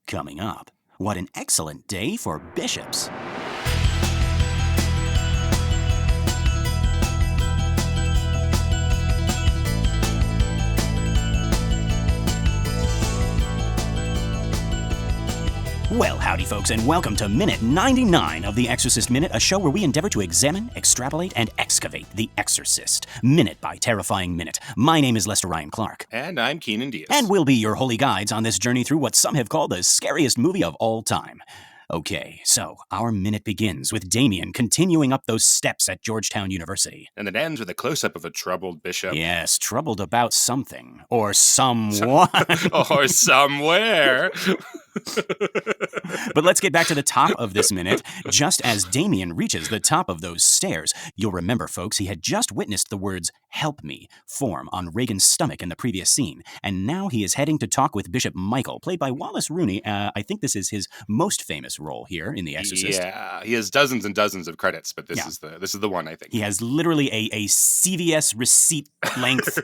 Coming up, what an excellent day for bishops. Well, howdy folks, and welcome to Minute 99 of the Exorcist Minute, a show where we endeavor to examine, extrapolate, and excavate The Exorcist, minute by terrifying minute. My name is Lester Ryan Clark. And I'm Keenan Diaz. And we'll be your holy guides on this journey through what some have called the scariest movie of all time. Okay, so our minute begins with Damien continuing up those steps at Georgetown University. And it ends with a close-up of a troubled bishop. Yes, troubled about something. Or someone. Or somewhere. But let's get back to the top of this minute. Just as Damien reaches the top of those stairs, you'll remember, folks, he had just witnessed the words, "help me," form on Reagan's stomach in the previous scene. And now he is heading to talk with Bishop Michael, played by Wallace Rooney. I think this is his most famous role here in The Exorcist. Yeah, he has dozens and dozens of credits, but this is the one, I think. He has literally a CVS receipt length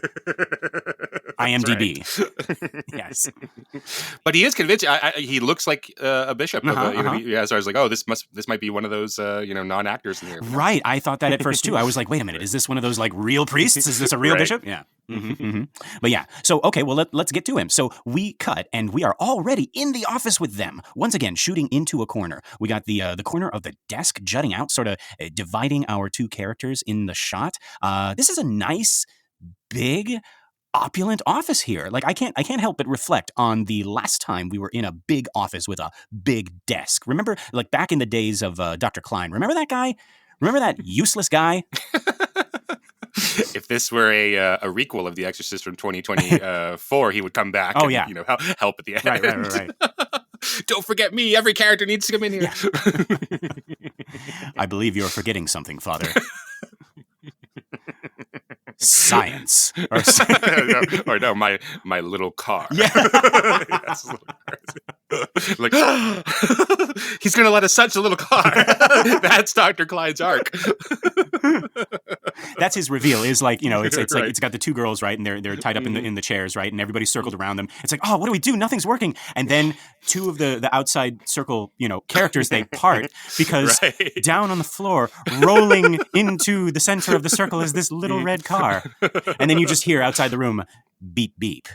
IMDb. Yes. But he is convinced. He looks like a bishop. So I was like, oh, this might be one of those non-actors in here. Right. I thought that at first too. I was like, wait a minute, is this one of those like real priests? Is this a real bishop? Yeah. But yeah. So okay, well let's get to him. So we cut, and we are already in the office with them. Once again, shooting into a corner. We got the corner of the desk jutting out, sort of dividing our two characters in the shot. This is a nice, big, opulent office here. Like I can't help but reflect on the last time we were in a big office with a big desk. Remember, like back in the days of Dr. Klein. Remember that guy? Remember that useless guy? If this were a requel of The Exorcist from 2024, he would come back. Oh, and, yeah. Help at the end. Right. Don't forget me. Every character needs to come in here. Yeah. I believe you're forgetting something, Father. Science. Or no, my little car. Yeah. Yes, like, he's going to let us touch the little car. That's Dr. Klein's arc. That's his reveal. Is like, it's Right. like it's got the two girls, right, and they're tied up in the chairs, right, and everybody's circled around them. It's like, oh, what do we do? Nothing's working. And then two of the outside circle, characters, they part because down on the floor, rolling into the center of the circle, is this little red car, and then you just hear outside the room, beep beep.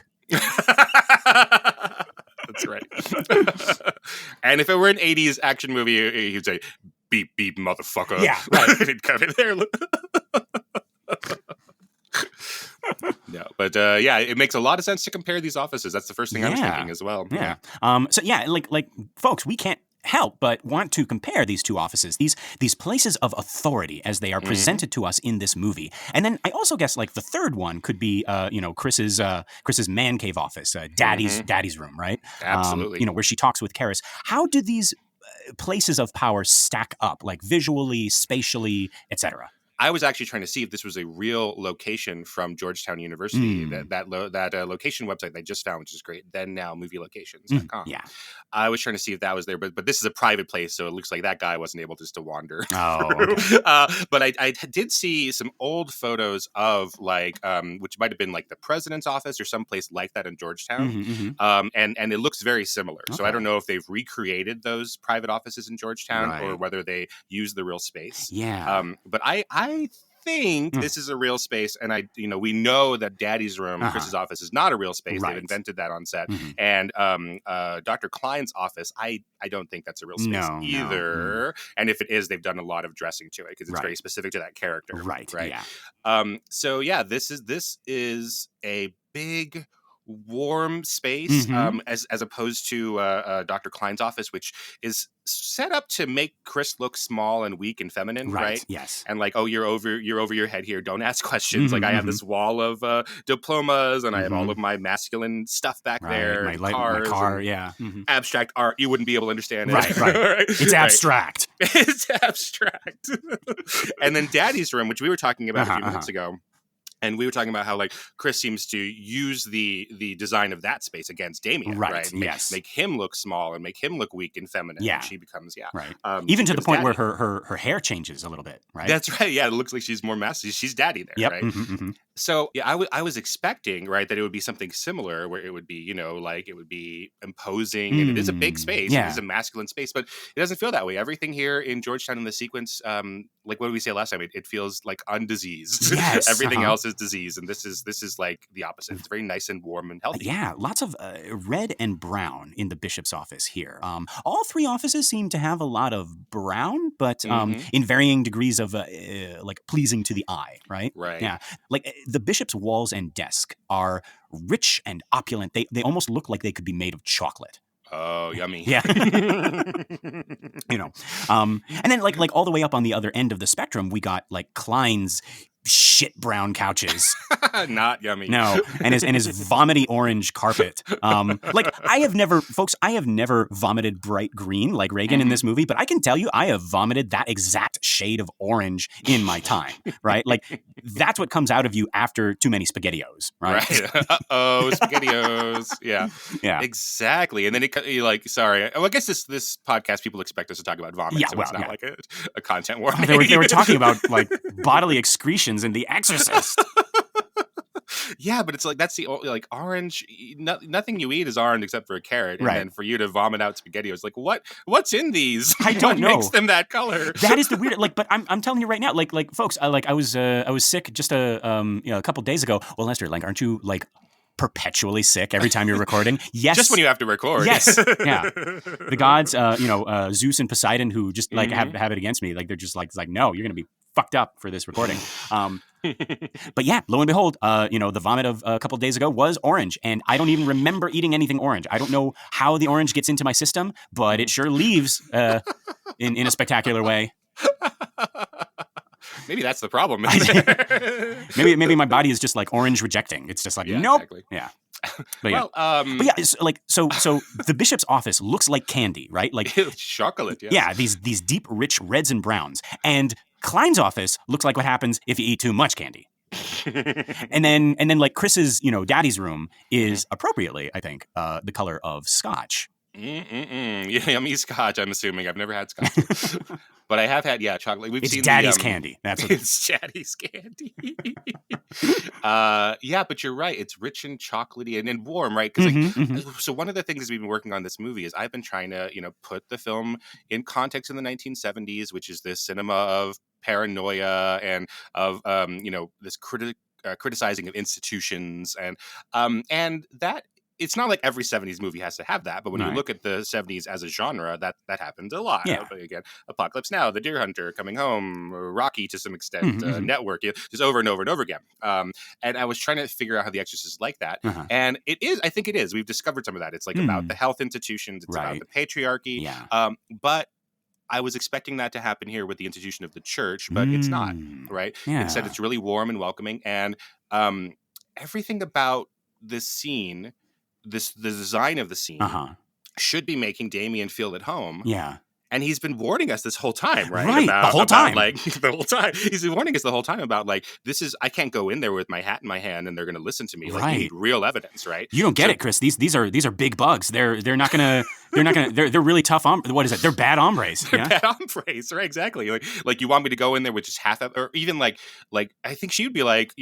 That's right. And if it were an 80s action movie, he'd say, beep, beep, motherfucker. Yeah, right. He'd come in there. No, but it makes a lot of sense to compare these offices. That's the first thing I was thinking as well. Yeah. So yeah, like folks, we can't help but want to compare these two offices, these places of authority as they are presented to us in this movie. And then I also guess like the third one could be Chris's man cave office, daddy's room, right? Absolutely. Where she talks with Karis. How do these places of power stack up, like visually, spatially, etc.? I was actually trying to see if this was a real location from Georgetown University. That location website they just found, which is great. Then now movielocations.com. Yeah, I was trying to see if that was there, but this is a private place, so it looks like that guy wasn't able just to wander. Oh, okay. But I did see some old photos of which might have been like the president's office or someplace like that in Georgetown. And it looks very similar. Okay. So I don't know if they've recreated those private offices in Georgetown or whether they use the real space. Yeah. But I think this is a real space, and we know that Daddy's room, Chris's office, is not a real space. They've invented that on set, and Dr. Klein's office, I don't think that's a real space either. No. And if it is, they've done a lot of dressing to it because it's very specific to that character. Right. Yeah. So yeah, this is a big, warm space as opposed to Dr. Klein's office, which is set up to make Chris look small and weak and feminine, right? Yes. And like, oh, you're over your head here. Don't ask questions. Like I have this wall of diplomas, and I have all of my masculine stuff back there. My car, abstract art. You wouldn't be able to understand it. Right. It's abstract. It's abstract. And then Daddy's room, which we were talking about a few minutes ago. And we were talking about how like Chris seems to use the design of that space against Damien, right? Make him look small and make him look weak and feminine. Yeah. And she becomes right. Even to the point daddy. where her hair changes a little bit, right? That's right. Yeah, it looks like she's more masculine. She's daddy there, yep. right? So yeah, I was expecting, right, that it would be something similar where it would be, you know, like it would be imposing and it is a big space. Yeah. It is a masculine space, but it doesn't feel that way. Everything here in Georgetown in the sequence, like what did we say last time? It feels like undiseased. Yes. Everything else is disease. And this is like the opposite. It's very nice and warm and healthy. Yeah. Lots of red and brown in the bishop's office here. All three offices seem to have a lot of brown, but in varying degrees of like pleasing to the eye, right? Right. Yeah. Like the bishop's walls and desk are rich and opulent. They almost look like they could be made of chocolate. Oh, yummy. Yeah. You know. And then like all the way up on the other end of the spectrum, we got like Klein's shit brown couches. Not yummy. No. And his vomity orange carpet. Like I have never vomited bright green like Reagan in this movie, but I can tell you I have vomited that exact shade of orange in my time, right? Like that's what comes out of you after too many SpaghettiOs, right? Uh-oh, SpaghettiOs. Yeah. Yeah. Exactly. And then you're like, sorry. Well, I guess this podcast, people expect us to talk about vomit, so it's not like a content warning. They were talking about like bodily excretions in The Exorcist. Yeah, but it's like that's the like orange. Nothing you eat is orange except for a carrot, and then for you to vomit out SpaghettiOs, like what's in these? I don't know. What makes them that color? That is the weird. Like, but I'm telling you right now, like folks, I was sick just a couple days ago. Well, Lester, like, aren't you like perpetually sick every time you're recording? Yes. Just when you have to record. Yes. Yeah. The gods, Zeus and Poseidon, who just like have it against me. Like they're just like no, you're gonna be fucked up for this recording. But yeah, lo and behold, the vomit of a couple of days ago was orange, and I don't even remember eating anything orange. I don't know how the orange gets into my system, but it sure leaves in a spectacular way. Maybe that's the problem. maybe my body is just like orange rejecting. It's just like nope. Exactly. Yeah. But yeah, so the bishop's office looks like candy, right? Like chocolate. Yes. Yeah, these deep, rich reds and browns, and Klein's office looks like what happens if you eat too much candy. and then like Chris's, daddy's room is appropriately, I think, the color of scotch. Yummy scotch. I'm assuming I've never had scotch, but I have had chocolate. It's seen daddy's candy. That's what it's daddy's candy. But you're right. It's rich and chocolatey and warm, right? Because so one of the things we've been working on this movie is I've been trying to put the film in context in the 1970s, which is this cinema of paranoia and of this criticizing of institutions and that. It's not like every 70s movie has to have that, but when you look at the 70s as a genre, that happens a lot. Yeah. Again, Apocalypse Now, The Deer Hunter, Coming Home, Rocky to some extent, Network, just over and over and over again. And I was trying to figure out how The Exorcist is like that. And I think it is. We've discovered some of that. It's like about the health institutions. It's about the patriarchy. Yeah. But I was expecting that to happen here with the institution of the church, but it's not, right? Yeah. Instead, it's really warm and welcoming. And everything about this scene... the design of the scene should be making Damien feel at home. Yeah. And he's been warning us this whole time, right? Right, the whole time. The whole time. He's been warning us the whole time about, like, I can't go in there with my hat in my hand and they're going to listen to me. Like, you need real evidence, right? You don't get it, Chris. These are big bugs. They're not going to, they're really tough. What is it? They're bad hombres. They're bad hombres, right? Exactly. Like you want me to go in there with just half of, or even like, I think she would be like,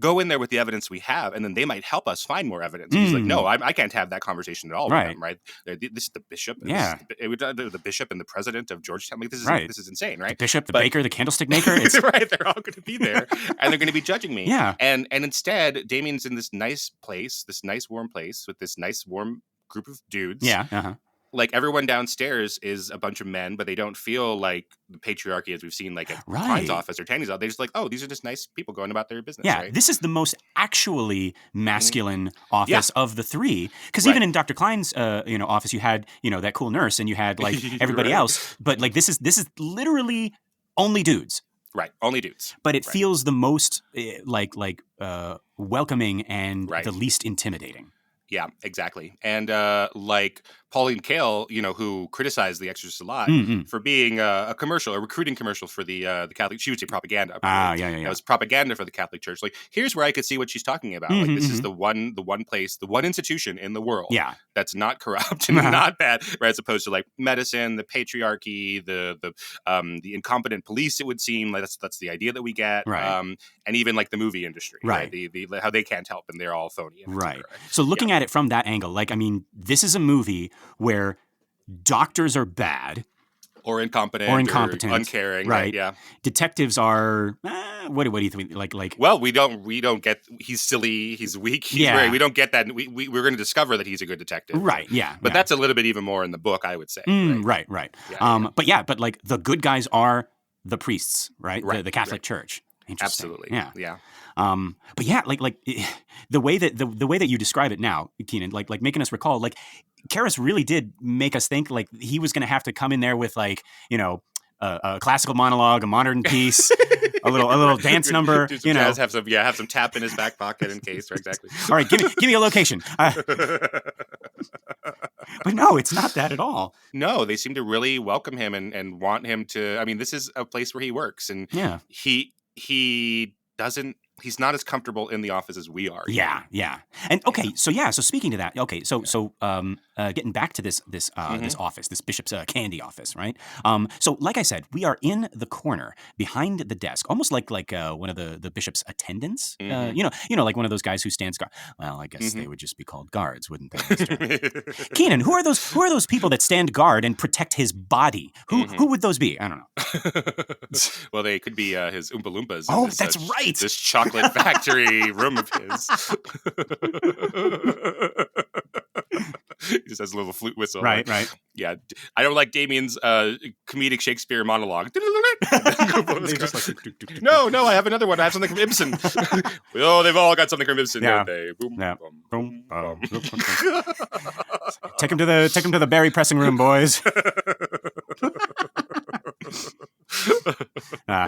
go in there with the evidence we have, and then they might help us find more evidence. He's like, no, I can't have that conversation at all with them, right? This is the bishop. The bishop and the president of Georgetown. Like, this is insane, right? The bishop, the baker, the candlestick maker. It's right. They're all going to be there, and they're going to be judging me. Yeah. And instead, Damien's in this nice place, this nice warm place with this nice warm group of dudes. Yeah. Like, everyone downstairs is a bunch of men, but they don't feel like the patriarchy as we've seen, like, at Klein's office or Tanny's office. They're just like, oh, these are just nice people going about their business. Yeah, right? This is the most actually masculine office of the three. Because even in Dr. Klein's, office, you had, that cool nurse, and you had like everybody else. But like this is literally only dudes. Right, only dudes. But it feels the most welcoming and the least intimidating. Yeah, exactly. And Pauline Kael, who criticized The Exorcist a lot for being a recruiting commercial for the Catholic. She would say propaganda. It was propaganda for the Catholic Church. Like, here's where I could see what she's talking about. Like, this is the one place, the one institution in the world that's not corrupt and not bad, right? As opposed to like medicine, the patriarchy, the incompetent police. It would seem like that's the idea that we get, right? And even like the movie industry, right? The how they can't help and they're all phony, right? So looking at it from that angle, like, I mean, this is a movie where doctors are bad. Or incompetent, or uncaring, right? Yeah. Detectives are what do you think? Like? Well, we don't get. He's silly. He's weak. We don't get that. We're going to discover that he's a good detective, right? Yeah. But that's a little bit even more in the book, I would say. Right. Yeah, but like the good guys are the priests, right? The Catholic Church. Interesting. Absolutely. Yeah. But yeah, like the way that you describe it now, Keenan, like making us recall, like, Karras really did make us think like he was going to have to come in there with like, a classical monologue, a modern piece, a little dance number. Have some tap in his back pocket in case. Right, exactly. All right, give me a location. But no, it's not that at all. No, they seem to really welcome him and want him to. I mean, this is a place where he works, and he doesn't. He's not as comfortable in the office as we are. Yeah. And okay, so speaking to that, okay, so getting back to this office, this Bishop's candy office, right? So like I said, we are in the corner behind the desk, almost like one of the Bishop's attendants. Like one of those guys who stands guard. Well, I guess they would just be called guards, wouldn't they, Mr. Keenan? Who are those people that stand guard and protect his body? Who would those be? I don't know. Well, they could be his Oompa Loompas. Oh, that's right. This chocolate factory room of his. He just has a little flute whistle. Right. Yeah. I don't like Damien's comedic Shakespeare monologue. No, I have another one. I have something from Ibsen. Oh, they've all got something from Ibsen, don't they? Boom, boom, boom. Take him to the berry pressing room, boys.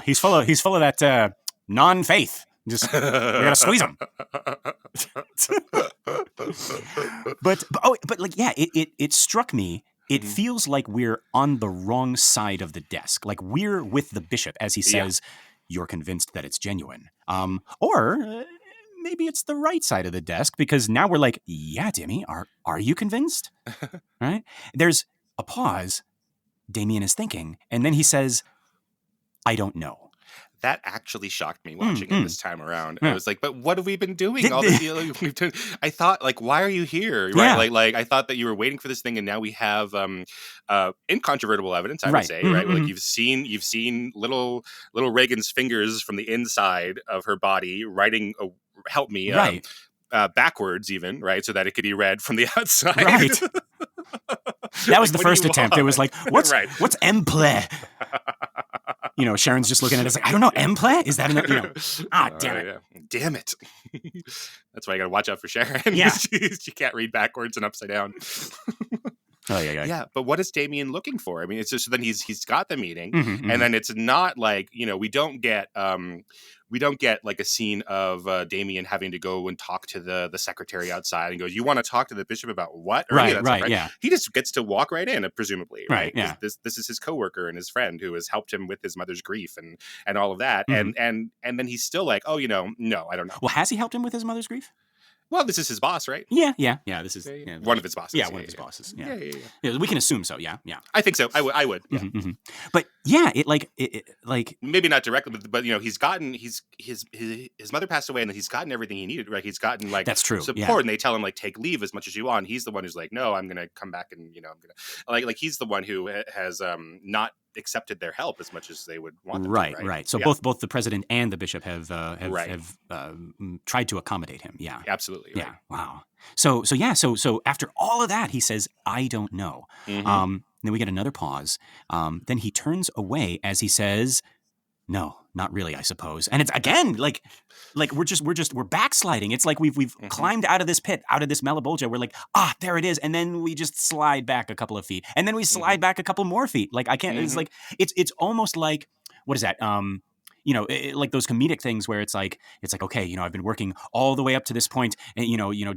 He's full of that non-faith. Just we gotta squeeze him. but like, yeah, it struck me. It feels like we're on the wrong side of the desk. Like we're with the bishop as he says, "You're convinced that it's genuine," or maybe it's the right side of the desk because now we're like, "Yeah, Dimmy, are you convinced?" Right? There's a pause. Damien is thinking, and then he says, "I don't know." That actually shocked me watching it this time around. I was like, but what have we been doing? All this, I thought, like, why are you here? Right? Like I thought that you were waiting for this thing, and now we have incontrovertible evidence. I would say, right? Like you've seen little Reagan's fingers from the inside of her body writing, "Help me," backwards, even, right, so that it could be read from the outside. Right. That was the first attempt. It was like, what's emple? Sharon's just looking at us like, I don't know, emple? Is that enough? Damn it. Yeah. Damn it. That's why I got to watch out for Sharon. Yeah. She can't read backwards and upside down. Oh, yeah. Yeah, but what is Damien looking for? I mean, it's just, so then he's got the meeting, and then it's not like, we don't get like a scene of Damien having to go and talk to the secretary outside and goes, "You want to talk to the bishop about what?" Or right. Yeah. He just gets to walk right in, presumably, right? Yeah. This is his coworker and his friend who has helped him with his mother's grief and all of that, and then he's still like, "Oh, no, I don't know." Well, has he helped him with his mother's grief? Well, this is his boss, right? Yeah. This is one of his bosses. Yeah, one of his bosses. Yeah. We can assume so. Yeah. I think so. I would. Yeah. But yeah, it maybe not directly, but he's gotten his mother passed away, and he's gotten everything he needed. Right? He's gotten that's true. support, and they tell him like take leave as much as you want. He's the one who's like, no, I'm going to come back, and I'm going to like he's the one who has not accepted their help as much as they would want them to, right. So both the president and the bishop have tried to accommodate him. Yeah, absolutely. Right. Yeah. Wow. So after all of that, he says, "I don't know." Then we get another pause. Then he turns away as he says, "No, not really, I suppose." And it's again like we're backsliding. It's like we've climbed out of this pit, out of this Malabolgia. We're like, there it is, and then we just slide back a couple of feet, and then we slide back a couple more feet. Like I can't. It's like it's almost like, what is that? like those comedic things where it's like, okay, I've been working all the way up to this point, and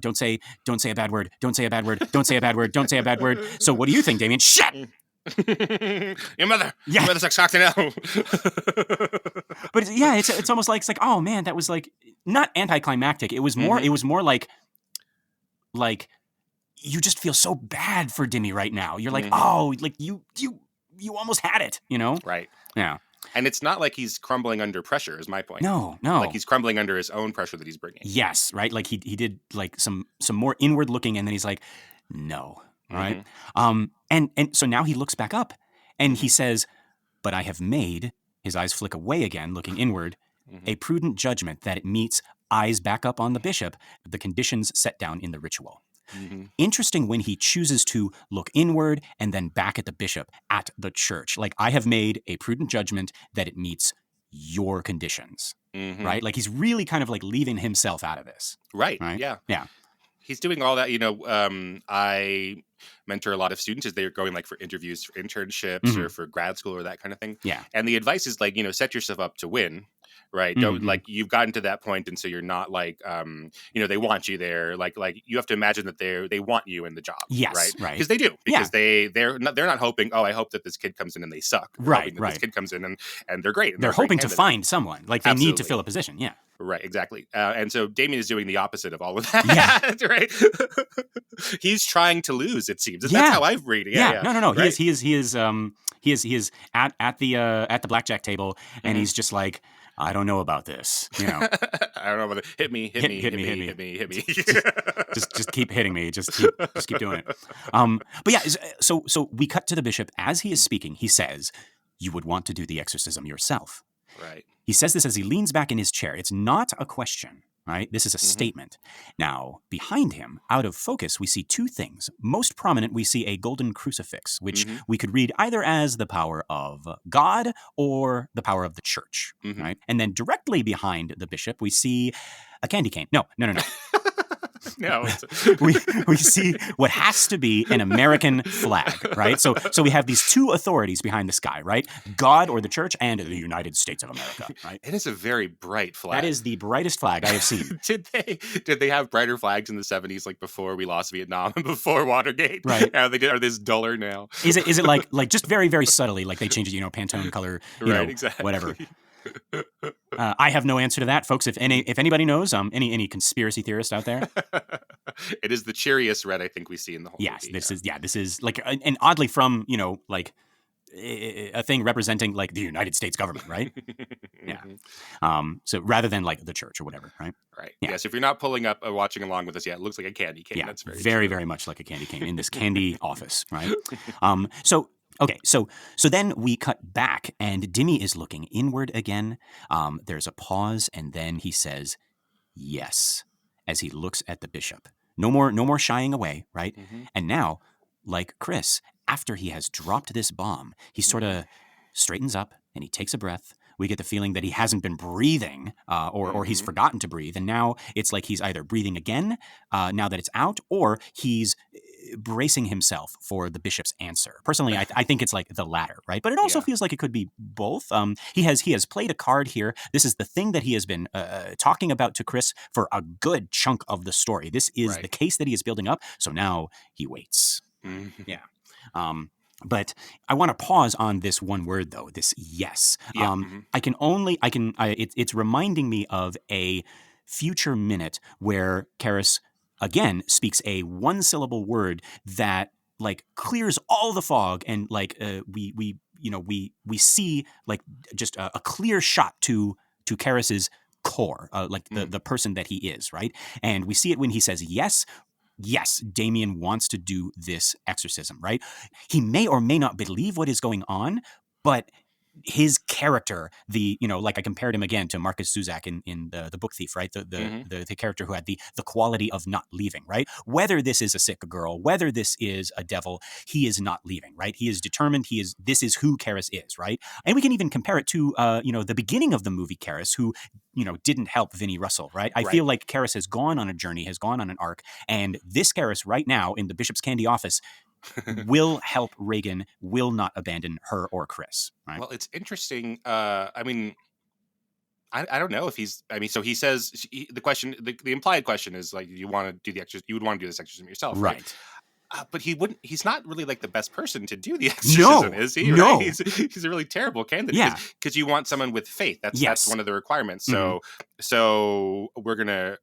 don't say a bad word, don't say a bad word, don't say a bad word, don't say a bad word. So what do you think, Damien? Shit. Your mother's a cocktail. But it's almost like, oh man, that was like not anticlimactic. It was more like you just feel so bad for Dimmy right now. You're like, oh, like you almost had it, Right. Yeah. And it's not like he's crumbling under pressure, is my point. No. Like he's crumbling under his own pressure that he's bringing. Yes, right. Like he did like some more inward looking, and then he's like, no, right. And so now he looks back up, and he says, "But I have made." His eyes flick away again, looking inward. A prudent judgment that it meets, eyes back up on the bishop, the conditions set down in the ritual. Interesting when he chooses to look inward and then back at the bishop, at the church. Like, I have made a prudent judgment that it meets your conditions, right? Like, he's really kind of like leaving himself out of this. Right. Yeah. He's doing all that, I mentor a lot of students as they're going like for interviews for internships or for grad school or that kind of thing. Yeah. And the advice is like, set yourself up to win. Right. Don't like you've gotten to that point. And so you're not like, they want you there. Like you have to imagine that they want you in the job. Yes. Right. Because they do. Because they're not hoping, oh, I hope that this kid comes in and they suck. Right. This kid comes in and they're great. And they're hoping to find someone. Like they need to fill a position. Yeah. Right, exactly. And so Damien is doing the opposite of all of that. Yeah. Right. He's trying to lose, it seems. And that's how I'm reading it. Yeah. No. Right? He is at the blackjack table, and he's just like, I don't know about this. I don't know about it. Hit me. just keep hitting me. Just keep doing it. But yeah, so we cut to the bishop as he is speaking. He says, "You would want to do the exorcism yourself." Right. He says this as he leans back in his chair. It's not a question, right? This is a statement. Now, behind him, out of focus, we see two things. Most prominent, we see a golden crucifix, which we could read either as the power of God or the power of the church, right? And then directly behind the bishop, we see a candy cane. No. No, we see what has to be an American flag, right? So we have these two authorities behind this guy, right? God or the church and the United States of America, right? It is a very bright flag. That is the brightest flag I have seen. Did they have brighter flags in the 70s, like before we lost Vietnam and before Watergate? Right. Are they duller now? Is it like just very, very subtly, like they change it, Pantone color, exactly. Whatever. I have no answer to that, folks. If anybody knows, any conspiracy theorist out there, it is the cheeriest red I think we see in the whole movie. This is like and oddly from like a thing representing like the United States government, right? Yeah. So rather than like the church or whatever, right? Right. Yeah. Yes. If you're not pulling up, watching along with us, it looks like a candy cane. Yeah. That's very, very much like a candy cane in this candy office, right? Okay, so then we cut back, and Dimmy is looking inward again. There's a pause, and then he says, "Yes," as he looks at the bishop. No more shying away, right? And now, like Chris, after he has dropped this bomb, he sort of straightens up and he takes a breath. We get the feeling that he hasn't been breathing, or he's forgotten to breathe, and now it's like he's either breathing again now that it's out, or he's bracing himself for the bishop's answer. Personally, I think it's like the latter, right? But it also feels like it could be both. He has played a card here. This is the thing that he has been talking about to Chris for a good chunk of the story. This is the case that he is building up. So now he waits. Yeah. But I want to pause on this one word though. This yes. It's reminding me of a future minute where Karis again speaks a one-syllable word that like clears all the fog, and like we see like just a clear shot to Karis's core, like the person that he is, right? And we see it when he says yes. Yes, Damien wants to do this exorcism, right? He may or may not believe what is going on, but his character, like I compared him again to Marcus Zuzak in the Book Thief, right? The character who had the quality of not leaving, right? Whether this is a sick girl, whether this is a devil, he is not leaving, right? He is determined. This is who Karis is, right? And we can even compare it to, the beginning of the movie Karis, who, didn't help Vinnie Russell, right? I feel like Karis has gone on a journey, has gone on an arc, and this Karis right now in the Bishop's Candy office will help Reagan, will not abandon her or Chris. Right? Well, it's interesting. I don't know if he's. I mean, so he says the question. The implied question is like, you want to do the exorcism? You would want to do this exorcism yourself, right? But he wouldn't. He's not really like the best person to do the exorcism, is he? No, right? He's a really terrible candidate. Because you want someone with faith. That's one of the requirements. So we're gonna,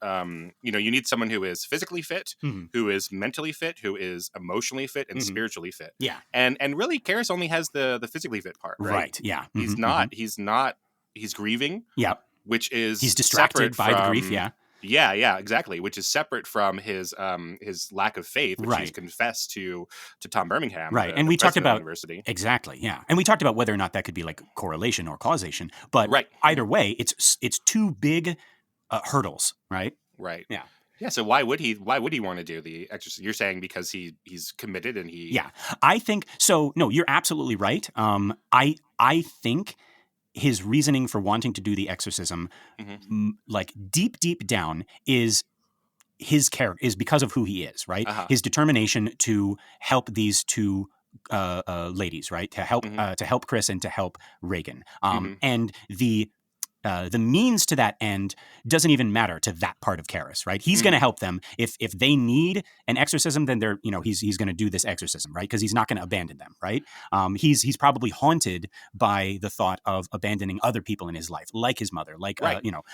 you need someone who is physically fit, who is mentally fit, who is emotionally fit, and spiritually fit. Yeah, and really, Karis only has the physically fit part, right? Yeah, he's not. He's grieving. Yeah, which is he's distracted by the grief. Yeah, exactly. Which is separate from his lack of faith, which he's confessed to Tom Birmingham, right? And we talked about university. Exactly, yeah. And we talked about whether or not that could be like correlation or causation. But either way, it's two big hurdles, right? Right. Yeah. Yeah. So why would he want to do the exorcism? You're saying because he's committed and he. Yeah, I think so. No, you're absolutely right. I think his reasoning for wanting to do the exorcism, like deep down, is his character, is because of who he is, right? His determination to help these two ladies, right? To help Chris and to help Reagan. And the means to that end doesn't even matter to that part of Karis, right? He's going to help them. If they need an exorcism, then they're, he's going to do this exorcism, right? Because he's not going to abandon them, right? He's probably haunted by the thought of abandoning other people in his life, like his mother, like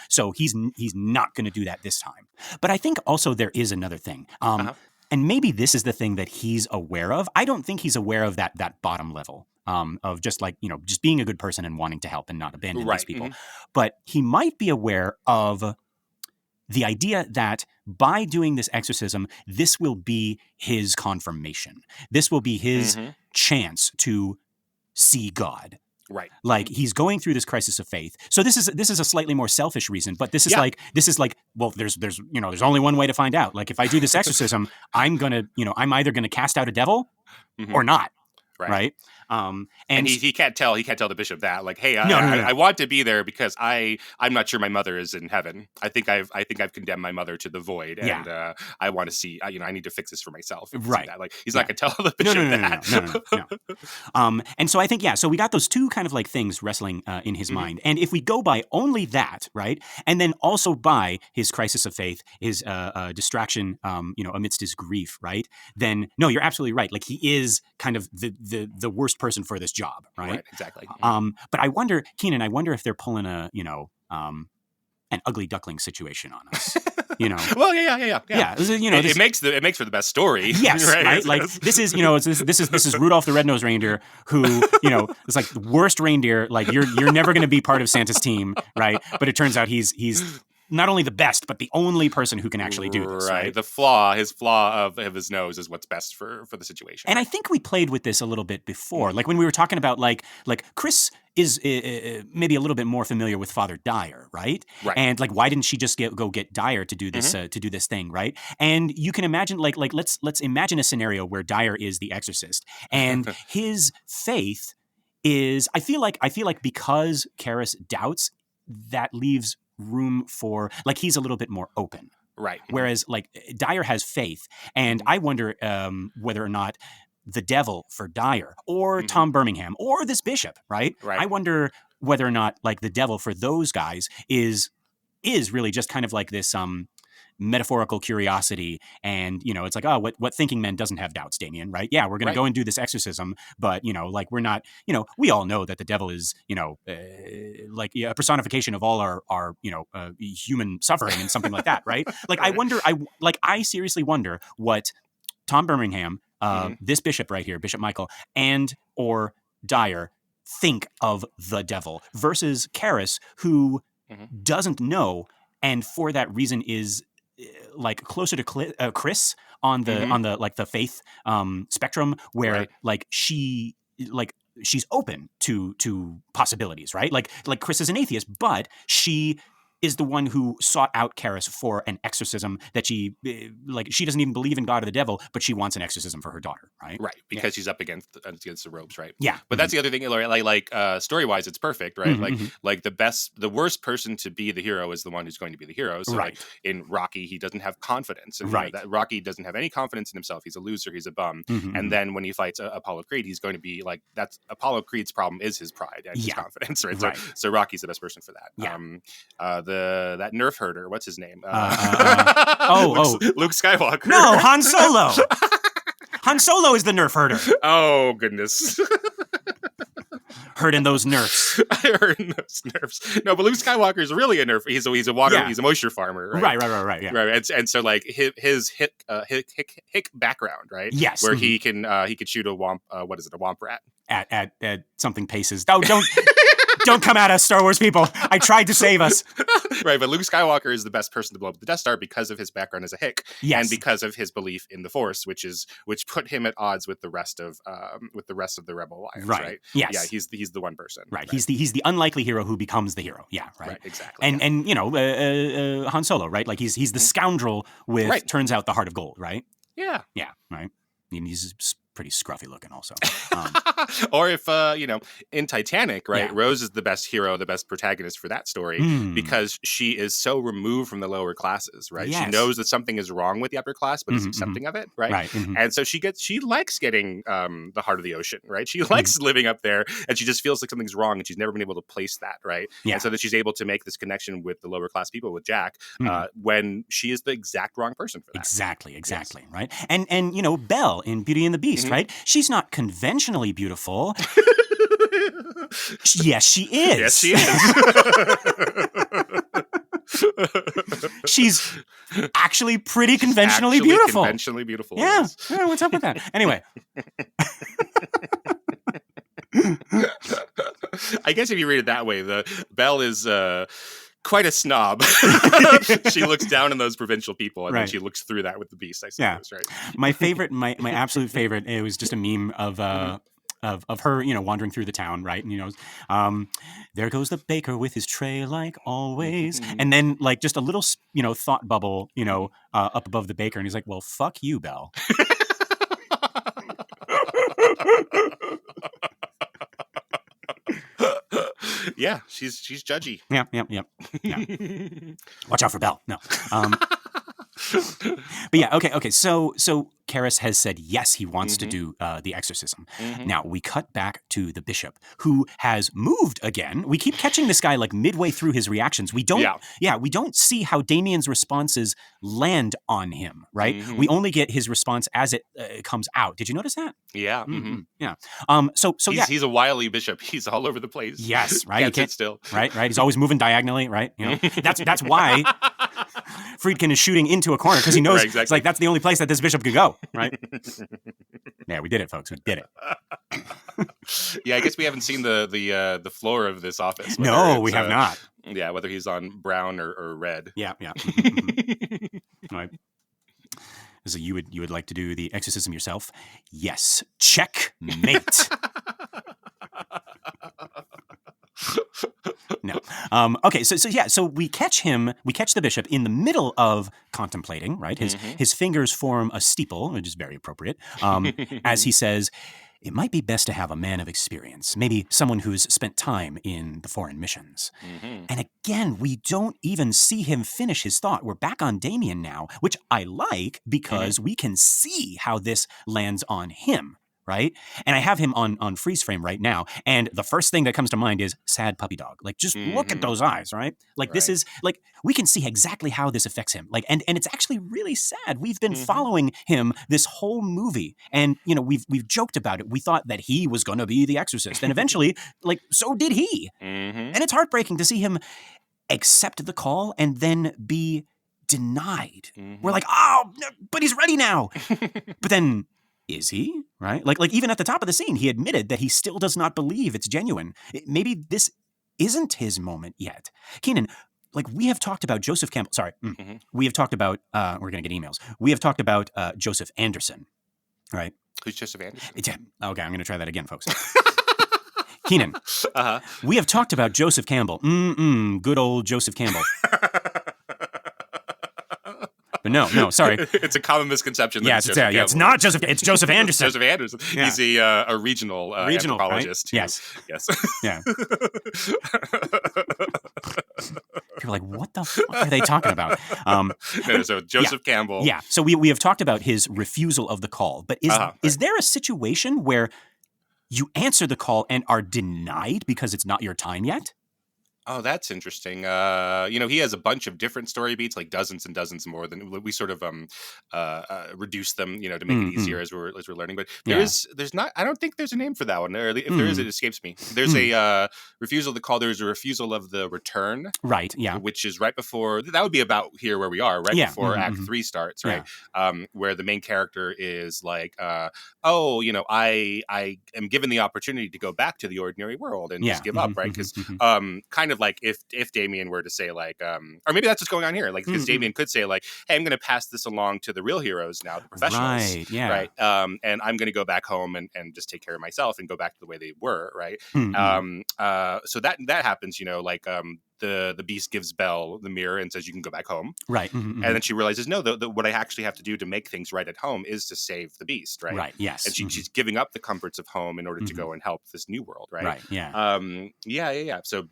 so he's not going to do that this time. But I think also there is another thing. And maybe this is the thing that he's aware of. I don't think he's aware of that bottom level. Of just like, just being a good person and wanting to help and not abandon these people. But he might be aware of the idea that by doing this exorcism, this will be his confirmation. This will be his chance to see God. Right. Like he's going through this crisis of faith. So this is a slightly more selfish reason, but this is like, well, there's only one way to find out. Like if I do this exorcism, I'm either going to cast out a devil or not. Right. And he can't tell the bishop that, like, hey, I want to be there because I'm not sure my mother is in heaven. I think I've condemned my mother to the void, and I want to see. I need to fix this for myself. Right. Like he's not going to tell the bishop that. No. And so I think so we got those two kind of like things wrestling in his mind, and if we go by only that, right, and then also by his crisis of faith, his distraction, amidst his grief, right, then no, you're absolutely right. Like he is kind of the worst person for this job, right? Exactly. But I wonder, Keenan, if they're pulling an ugly duckling situation on us. Well, yeah. It makes for the best story. Yes, right. Like this is this is Rudolph the Red-Nosed Reindeer, who is like the worst reindeer. Like you're never going to be part of Santa's team, right? But it turns out he's not only the best, but the only person who can actually do this. Right. His flaw of his nose is what's best for the situation. And I think we played with this a little bit before, like when we were talking about like Chris is maybe a little bit more familiar with Father Dyer, right? Right. And like, why didn't she just go get Dyer to do this thing, right? And you can imagine like let's imagine a scenario where Dyer is the exorcist, and his faith is. I feel like because Karis doubts, that leaves room for like he's a little bit more open, right? Whereas like Dyer has faith, and I wonder whether or not the devil for Dyer or Tom Birmingham or this bishop, right? I wonder whether or not like the devil for those guys is really just kind of like this metaphorical curiosity, and it's like, oh, what thinking man doesn't have doubts, Damien, right? Yeah, we're gonna go and do this exorcism, but like we're not, we all know that the devil is like a personification of all our human suffering and something like that, right? Like I seriously wonder what Tom Birmingham, this bishop right here, Bishop Michael, and or Dyer think of the devil versus Karis, who doesn't know, and for that reason is like closer to Chris on the like the faith spectrum, where like she's open to possibilities, right? Like Chris is an atheist, but she is the one who sought out Karis for an exorcism that she doesn't even believe in God or the devil, but she wants an exorcism for her daughter, right? Right, because she's up against the ropes, right? Yeah. But that's the other thing, like story-wise, it's perfect, right? Like the worst person to be the hero is the one who's going to be the hero. So like in Rocky, he doesn't have confidence. And that Rocky doesn't have any confidence in himself. He's a loser, he's a bum. And then when he fights Apollo Creed, he's going to be like, that's Apollo Creed's problem is his pride and his confidence, right? So Rocky's the best person for that. Yeah. That nerf herder, what's his name? Luke Skywalker. No, Han Solo. Han Solo is the nerf herder. Oh, goodness. Herding those nerfs. Herding those nerfs. No, but Luke Skywalker is really a nerf. He's a moisture farmer, right? Right. Yeah. Right. And so like his hick background, right? Yes. Where he can shoot a womp. What is it? A womp rat at something paces. Don't come at us, Star Wars people. I tried to save us. Right, but Luke Skywalker is the best person to blow up the Death Star because of his background as a hick, and because of his belief in the Force, which put him at odds with the rest of the Rebel Alliance. Right. Yes. Yeah. He's the one person. Right. He's the unlikely hero who becomes the hero. Yeah. Right. Exactly. And Han Solo. Right. Like he's the scoundrel with turns out the heart of gold. Right. Yeah. Yeah. Right. And he's pretty scruffy looking also. Or if, in Titanic, right, Rose is the best hero, the best protagonist for that story because she is so removed from the lower classes, right? Yes. She knows that something is wrong with the upper class, but is accepting of it, right? And so she likes getting the heart of the ocean, right? She likes living up there, and she just feels like something's wrong, and she's never been able to place that, right? Yeah. And so that she's able to make this connection with the lower class people, with Jack, when she is the exact wrong person for that. Exactly, yes. Right? And Belle in Beauty and the Beast, right? She's not conventionally beautiful. Yes, she is. Yes, she is. She's actually pretty conventionally beautiful. Conventionally beautiful. Yeah. Yes. Yeah. What's up with that? Anyway. I guess if you read it that way, Belle is quite a snob. She looks down on those provincial people, and then she looks through that with the Beast, I suppose, right? My favorite, my absolute favorite, it was just a meme of her, wandering through the town, right? And, there goes the baker with his tray like always. And then like just a little, thought bubble, up above the baker. And he's like, well, fuck you, Belle. Yeah, she's judgy. Yeah. Watch out for Belle. No. But yeah, okay. So Karis has said yes, he wants to do the exorcism. Now we cut back to the bishop, who has moved again. We keep catching this guy like midway through his reactions. We don't we don't see how Damien's responses land on him, right? We only get his response as it comes out. Did you notice that? Yeah. Yeah. He's a wily bishop. He's all over the place. Yes, right. Can't sit still. Right. He's always moving diagonally, right? That's why Friedkin is shooting into a corner, because he knows it's like that's the only place that this bishop could go, right? Yeah, we did it, folks. We did it. Yeah, I guess we haven't seen the floor of this office. No, we have not. Yeah, whether he's on brown or red. Yeah. Right. So you would like to do the exorcism yourself? Yes. Checkmate. No. Okay. So we catch the bishop in the middle of contemplating, right? His fingers form a steeple, which is very appropriate, as he says, it might be best to have a man of experience, maybe someone who's spent time in the foreign missions. And again, we don't even see him finish his thought. We're back on Damien now, which I like because we can see how this lands on him. Right? And I have him on freeze frame right now. And the first thing that comes to mind is sad puppy dog. Like, just look at those eyes, right? Like, this is, like, we can see exactly how this affects him. Like, and it's actually really sad. We've been following him this whole movie. And, we've joked about it. We thought that he was going to be the exorcist. And eventually, like, so did he. And it's heartbreaking to see him accept the call and then be denied. We're like, oh, but he's ready now. But then, is he? Right? Like even at the top of the scene, he admitted that he still does not believe it's genuine. Maybe this isn't his moment yet. Keenan, like we have talked about Joseph Campbell. Sorry. We have talked about, we're going to get emails. We have talked about Joseph Anderson, right? Who's Joseph Anderson? Okay, I'm going to try that again, folks. Keenan, we have talked about Joseph Campbell. Good old Joseph Campbell. But no, sorry. It's a common misconception. Yeah, it's not Joseph. It's Joseph Anderson. Joseph Anderson. Yeah. He's a regional anthropologist. Right? Yes. Yeah. You're like, what the fuck are they talking about? So Joseph Campbell. Yeah. So we have talked about his refusal of the call. But is there a situation where you answer the call and are denied because it's not your time yet? Oh, that's interesting. He has a bunch of different story beats, like dozens and dozens more than we sort of reduce them, to make it easier as we're learning. But there's not. I don't think there's a name for that one. Or if there is, it escapes me. There's a refusal of the call. There's a refusal of the return. Right. Yeah. Which is right before. That would be about here where we are, right before Act 3 starts, right? Yeah. Where the main character is like, I am given the opportunity to go back to the ordinary world and just give up, right? Because kind of like if Damien were to say like, or maybe that's what's going on here, like because Damien could say like, hey, I'm going to pass this along to the real heroes now, the professionals, right? Yeah, right. And I'm going to go back home and just take care of myself and go back to the way they were, right? So that happens, like the beast gives Belle the mirror and says you can go back home, right? And then she realizes no, what I actually have to do to make things right at home is to save the beast, right? Right. Yes. And she's giving up the comforts of home in order to go and help this new world, right? Right. Yeah. Yeah. So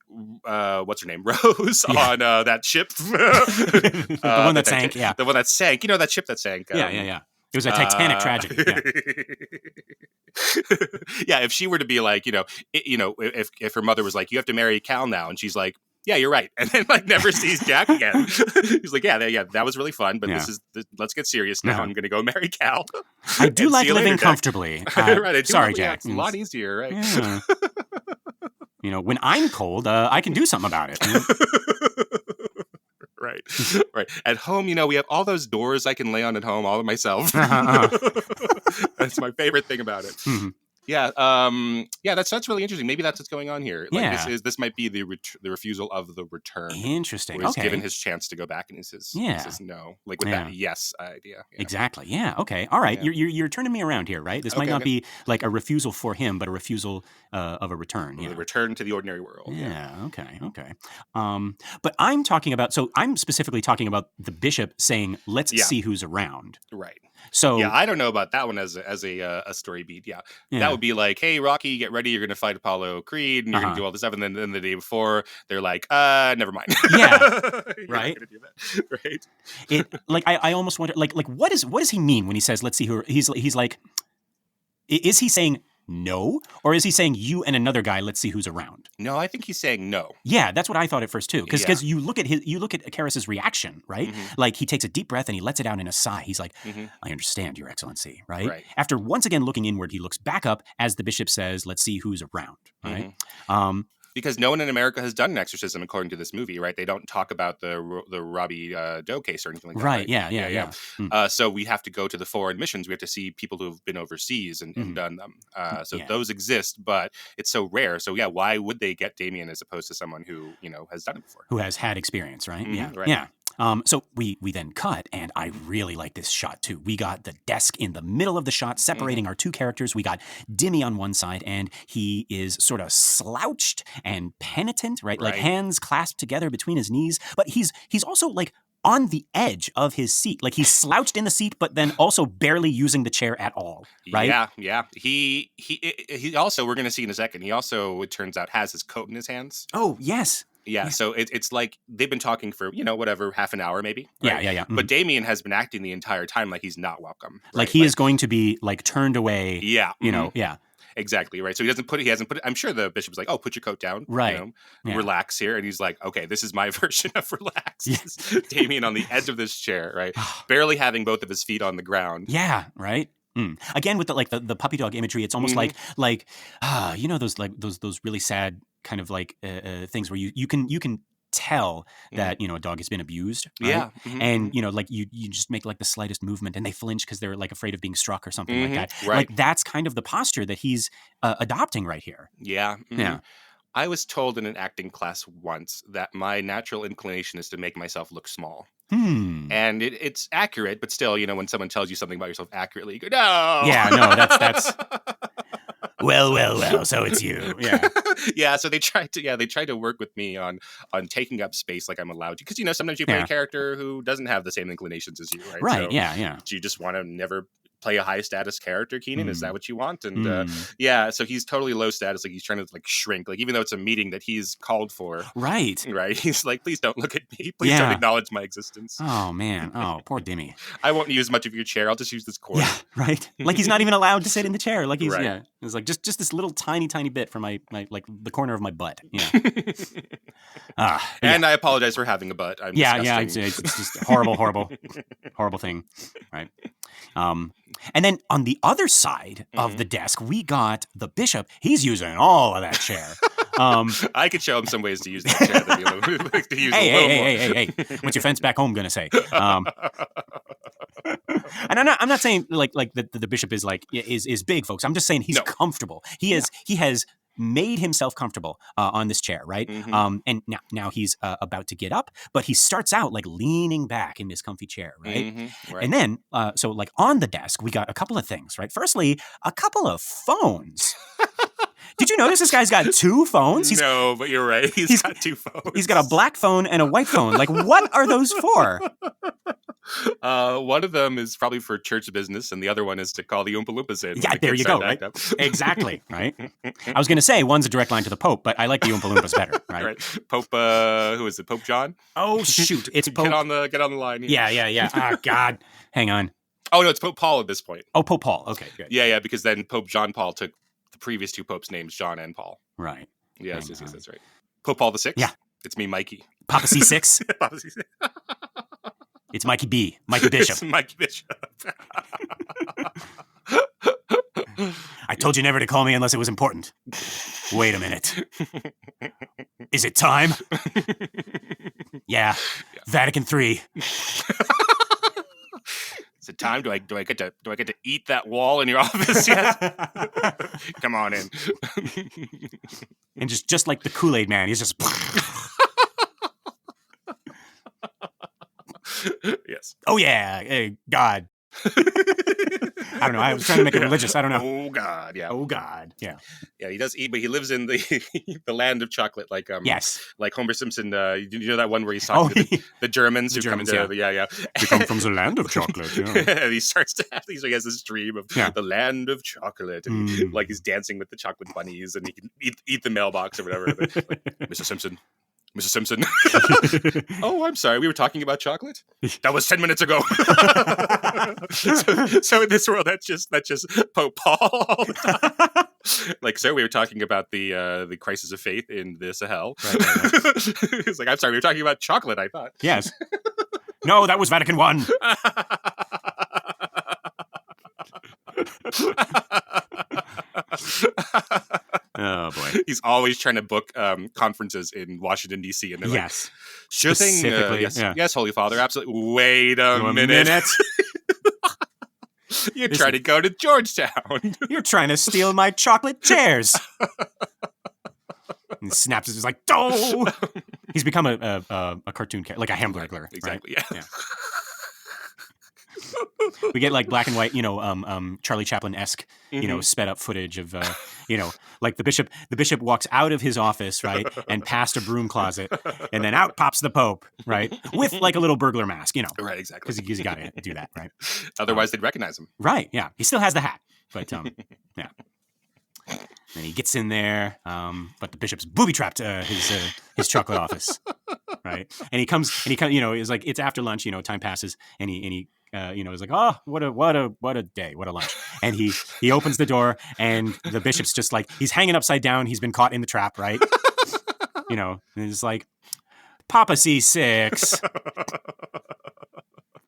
what's her name? Rose on that ship, the one that sank. Yeah, the one that sank. That ship that sank. Yeah. It was a Titanic tragedy. Yeah. Yeah, if she were to be like, if her mother was like, you have to marry Cal now, and she's like, yeah, you're right, and then like never sees Jack again. He's like, yeah, that was really fun, but let's get serious now. I'm going to go marry Cal. I do like living comfortably. Right. Sorry, Jack. It's a lot easier, right? Yeah. When I'm cold, I can do something about it. Right. At home, we have all those doors I can lay on at home all of myself. That's my favorite thing about it. Mm-hmm. Yeah. That's really interesting. Maybe that's what's going on here. Like this might be the refusal of the return. Interesting. Where he's given his chance to go back and he says no. Like with that yes idea. Yeah. Exactly. Yeah. Okay. All right. Yeah. You're turning me around here, right? This might not be like a refusal for him, but a refusal of a return. A return to the ordinary world. Yeah. Okay. But I'm specifically talking about the bishop saying, "Let's see who's around." Right. So I don't know about that one as a story beat. Yeah. That would be like, hey, Rocky, get ready. You're going to fight Apollo Creed, and you're going to do all this stuff. And then the day before, they're like, never mind. Yeah. Right. Not gonna do that. Right. I almost wonder, like, what does he mean when he says, let's see who he's like, is he saying no? Or is he saying you and another guy, let's see who's around? No, I think he's saying no. Yeah, that's what I thought at first too. Because you look at Karras's reaction, right? Mm-hmm. Like he takes a deep breath and he lets it out in a sigh. He's like, I understand, Your Excellency, right? After once again looking inward, he looks back up as the bishop says, let's see who's around, right? Because no one in America has done an exorcism according to this movie, right? They don't talk about the Robbie Doe case or anything like that. Right, yeah. So we have to go to the foreign missions. We have to see people who have been overseas and done them. Those exist, but it's so rare. So why would they get Damien as opposed to someone who, has done it before? Who has had experience, right? Right. Yeah. So we then cut, and I really like this shot too. We got the desk in the middle of the shot, separating our two characters. We got Dimmy on one side, and he is sort of slouched and penitent, right? Like hands clasped together between his knees. But he's also like on the edge of his seat. Like he's slouched in the seat, but then also barely using the chair at all, right? Yeah. He also, we're going to see in a second, he also, it turns out, has his coat in his hands. Oh, yes. Yeah, so it's like they've been talking for, whatever, half an hour maybe. Right? Yeah. Mm-hmm. But Damien has been acting the entire time like he's not welcome. Right? Like he is going to be like turned away. Yeah. Yeah. Exactly, right. So he hasn't put it. I'm sure the bishop's like, oh, put your coat down. Right. Relax here. And he's like, okay, this is my version of relax. Yes. Damien on the edge of this chair, right? Barely having both of his feet on the ground. Yeah, right. Again, with the puppy dog imagery, it's almost like those really sad kind of like things where you can tell that a dog has been abused, right? And like you just make like the slightest movement and they flinch because they're like afraid of being struck or something like that. Right. Like that's kind of the posture that he's adopting right here. Yeah. I was told in an acting class once that my natural inclination is to make myself look small. And it's accurate, but still, when someone tells you something about yourself accurately, you go, no. Yeah, no, that's Well, so it's you. Yeah. Yeah, so they tried to work with me on taking up space like I'm allowed to. Because, sometimes you play a character who doesn't have the same inclinations as you, right? Right, so yeah. Do you just want to never play a high status character, Keenan? Is that what you want? And so he's totally low status. Like he's trying to like shrink, like even though it's a meeting that he's called for. Right. He's like, please don't look at me. Please don't acknowledge my existence. Oh man. Oh, poor Dimmy. I won't use much of your chair. I'll just use this corner. Yeah, right. Like he's not even allowed to sit in the chair. Like he's it's like just this little tiny bit for my like the corner of my butt. Yeah. And I apologize for having a butt. I'm disgusting. It's just horrible thing. Right. And then on the other side of the desk, we got the bishop. He's using all of that chair. I could show him some ways to use that chair. Hey! What's your fence back home gonna say? And I'm not saying like the bishop is like is big, folks. I'm just saying he's comfortable. He has made himself comfortable on this chair, right? And now he's about to get up, but he starts out like leaning back in this comfy chair, right? Right. And then, so like on the desk, we got a couple of things, right? Firstly, a couple of phones. Did you notice this guy's got two phones? No, but you're right. He's got two phones. He's got a black phone and a white phone. Like, what are those for? One of them is probably for church business, and the other one is to call the Oompa Loompas in. Yeah, there you go, right? Exactly, right? I was going to say one's a direct line to the Pope, but I like the Oompa Loompas better, right? Pope, who is it? Pope John? Oh, shoot. It's Pope. Get on the line. Yeah. Oh, God. Hang on. Oh, no, it's Pope Paul at this point. Oh, Pope Paul. Okay, good. Yeah, because then Pope John Paul took the previous two popes' names, John and Paul. Right. Yes, that's right. Pope Paul VI? Yeah. It's me, Mikey. Papa C6? Papa C6. It's Mikey B. Mikey Bishop. It's Mikey Bishop. I told you never to call me unless it was important. Wait a minute. Is it time? Yeah. Vatican III. Is it time? Do I get to eat that wall in your office yet? Come on in. And just like the Kool-Aid man, he's just Yes. Oh yeah, hey, God. I don't know. I was trying to make it religious. I don't know. Oh God, yeah. Oh God, yeah. Yeah, he does eat, but he lives in the the land of chocolate, like yes, like Homer Simpson. You know that one where he's talking to the Germans, yeah. Yeah. We come from the land of chocolate. Yeah. And he starts to have these. He has this dream of the land of chocolate, and he's dancing with the chocolate bunnies, and he can eat the mailbox or whatever. Like, Mr. Simpson. Oh, I'm sorry. We were talking about chocolate? That was 10 minutes ago. so in this world, that's just Pope Paul all the time. Like, sir, we were talking about the crisis of faith in the Sahel. Right. It's like, I'm sorry, we were talking about chocolate, I thought. Yes. No, that was Vatican I. Oh boy! He's always trying to book conferences in Washington D.C. and they're like, "Sure thing, yes, Holy Father, absolutely." Wait a minute. You're trying to go to Georgetown. You're trying to steal my chocolate chairs. And he snaps. He's like, "Oh!" He's become a cartoon character, like a Hamburglar. Exactly. Right? Yeah. We get like black and white, Charlie Chaplin-esque, sped up footage of, like the bishop walks out of his office, right, and past a broom closet, and then out pops the Pope, right, with like a little burglar mask, Right, exactly. Because you got to do that, right? Otherwise, they'd recognize him. Right, yeah. He still has the hat, but yeah. And he gets in there, but the bishop's booby-trapped his chocolate office, right? And he comes, it's like it's after lunch, time passes, and he he's like, oh, what a day, what a lunch. And he opens the door, and the bishop's just like, he's hanging upside down. He's been caught in the trap, right? And it's like, Papa C6.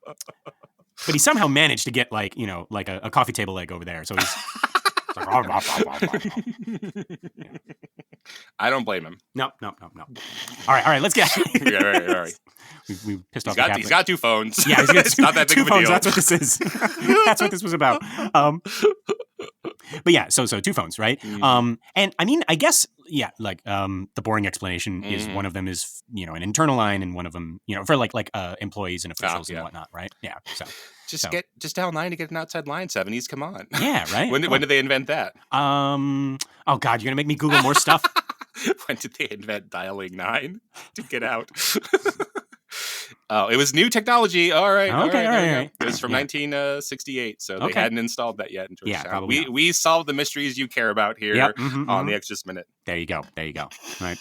But he somehow managed to get like a coffee table leg over there. So he's like, I don't blame him. No. All right, let's get out of here. All right. We pissed off He's got two phones. Yeah, it's not that big of a deal. That's what this is. That's what this was about. But yeah, so two phones, right? And I mean, I guess, the boring explanation is one of them is, an internal line, and one of them, for employees and officials and whatnot, right? Yeah. So just down line to get an outside line, 70s. Come on. Yeah, right. When did they invent that? Oh God, you're gonna make me Google more stuff. When did they invent dialing 9 to get out? Oh, it was new technology. All right. Okay, all right. It was from 1968, so they hadn't installed that yet in Georgetown. Probably we solve the mysteries you care about here on the Exorcist Minute. There you go. Right.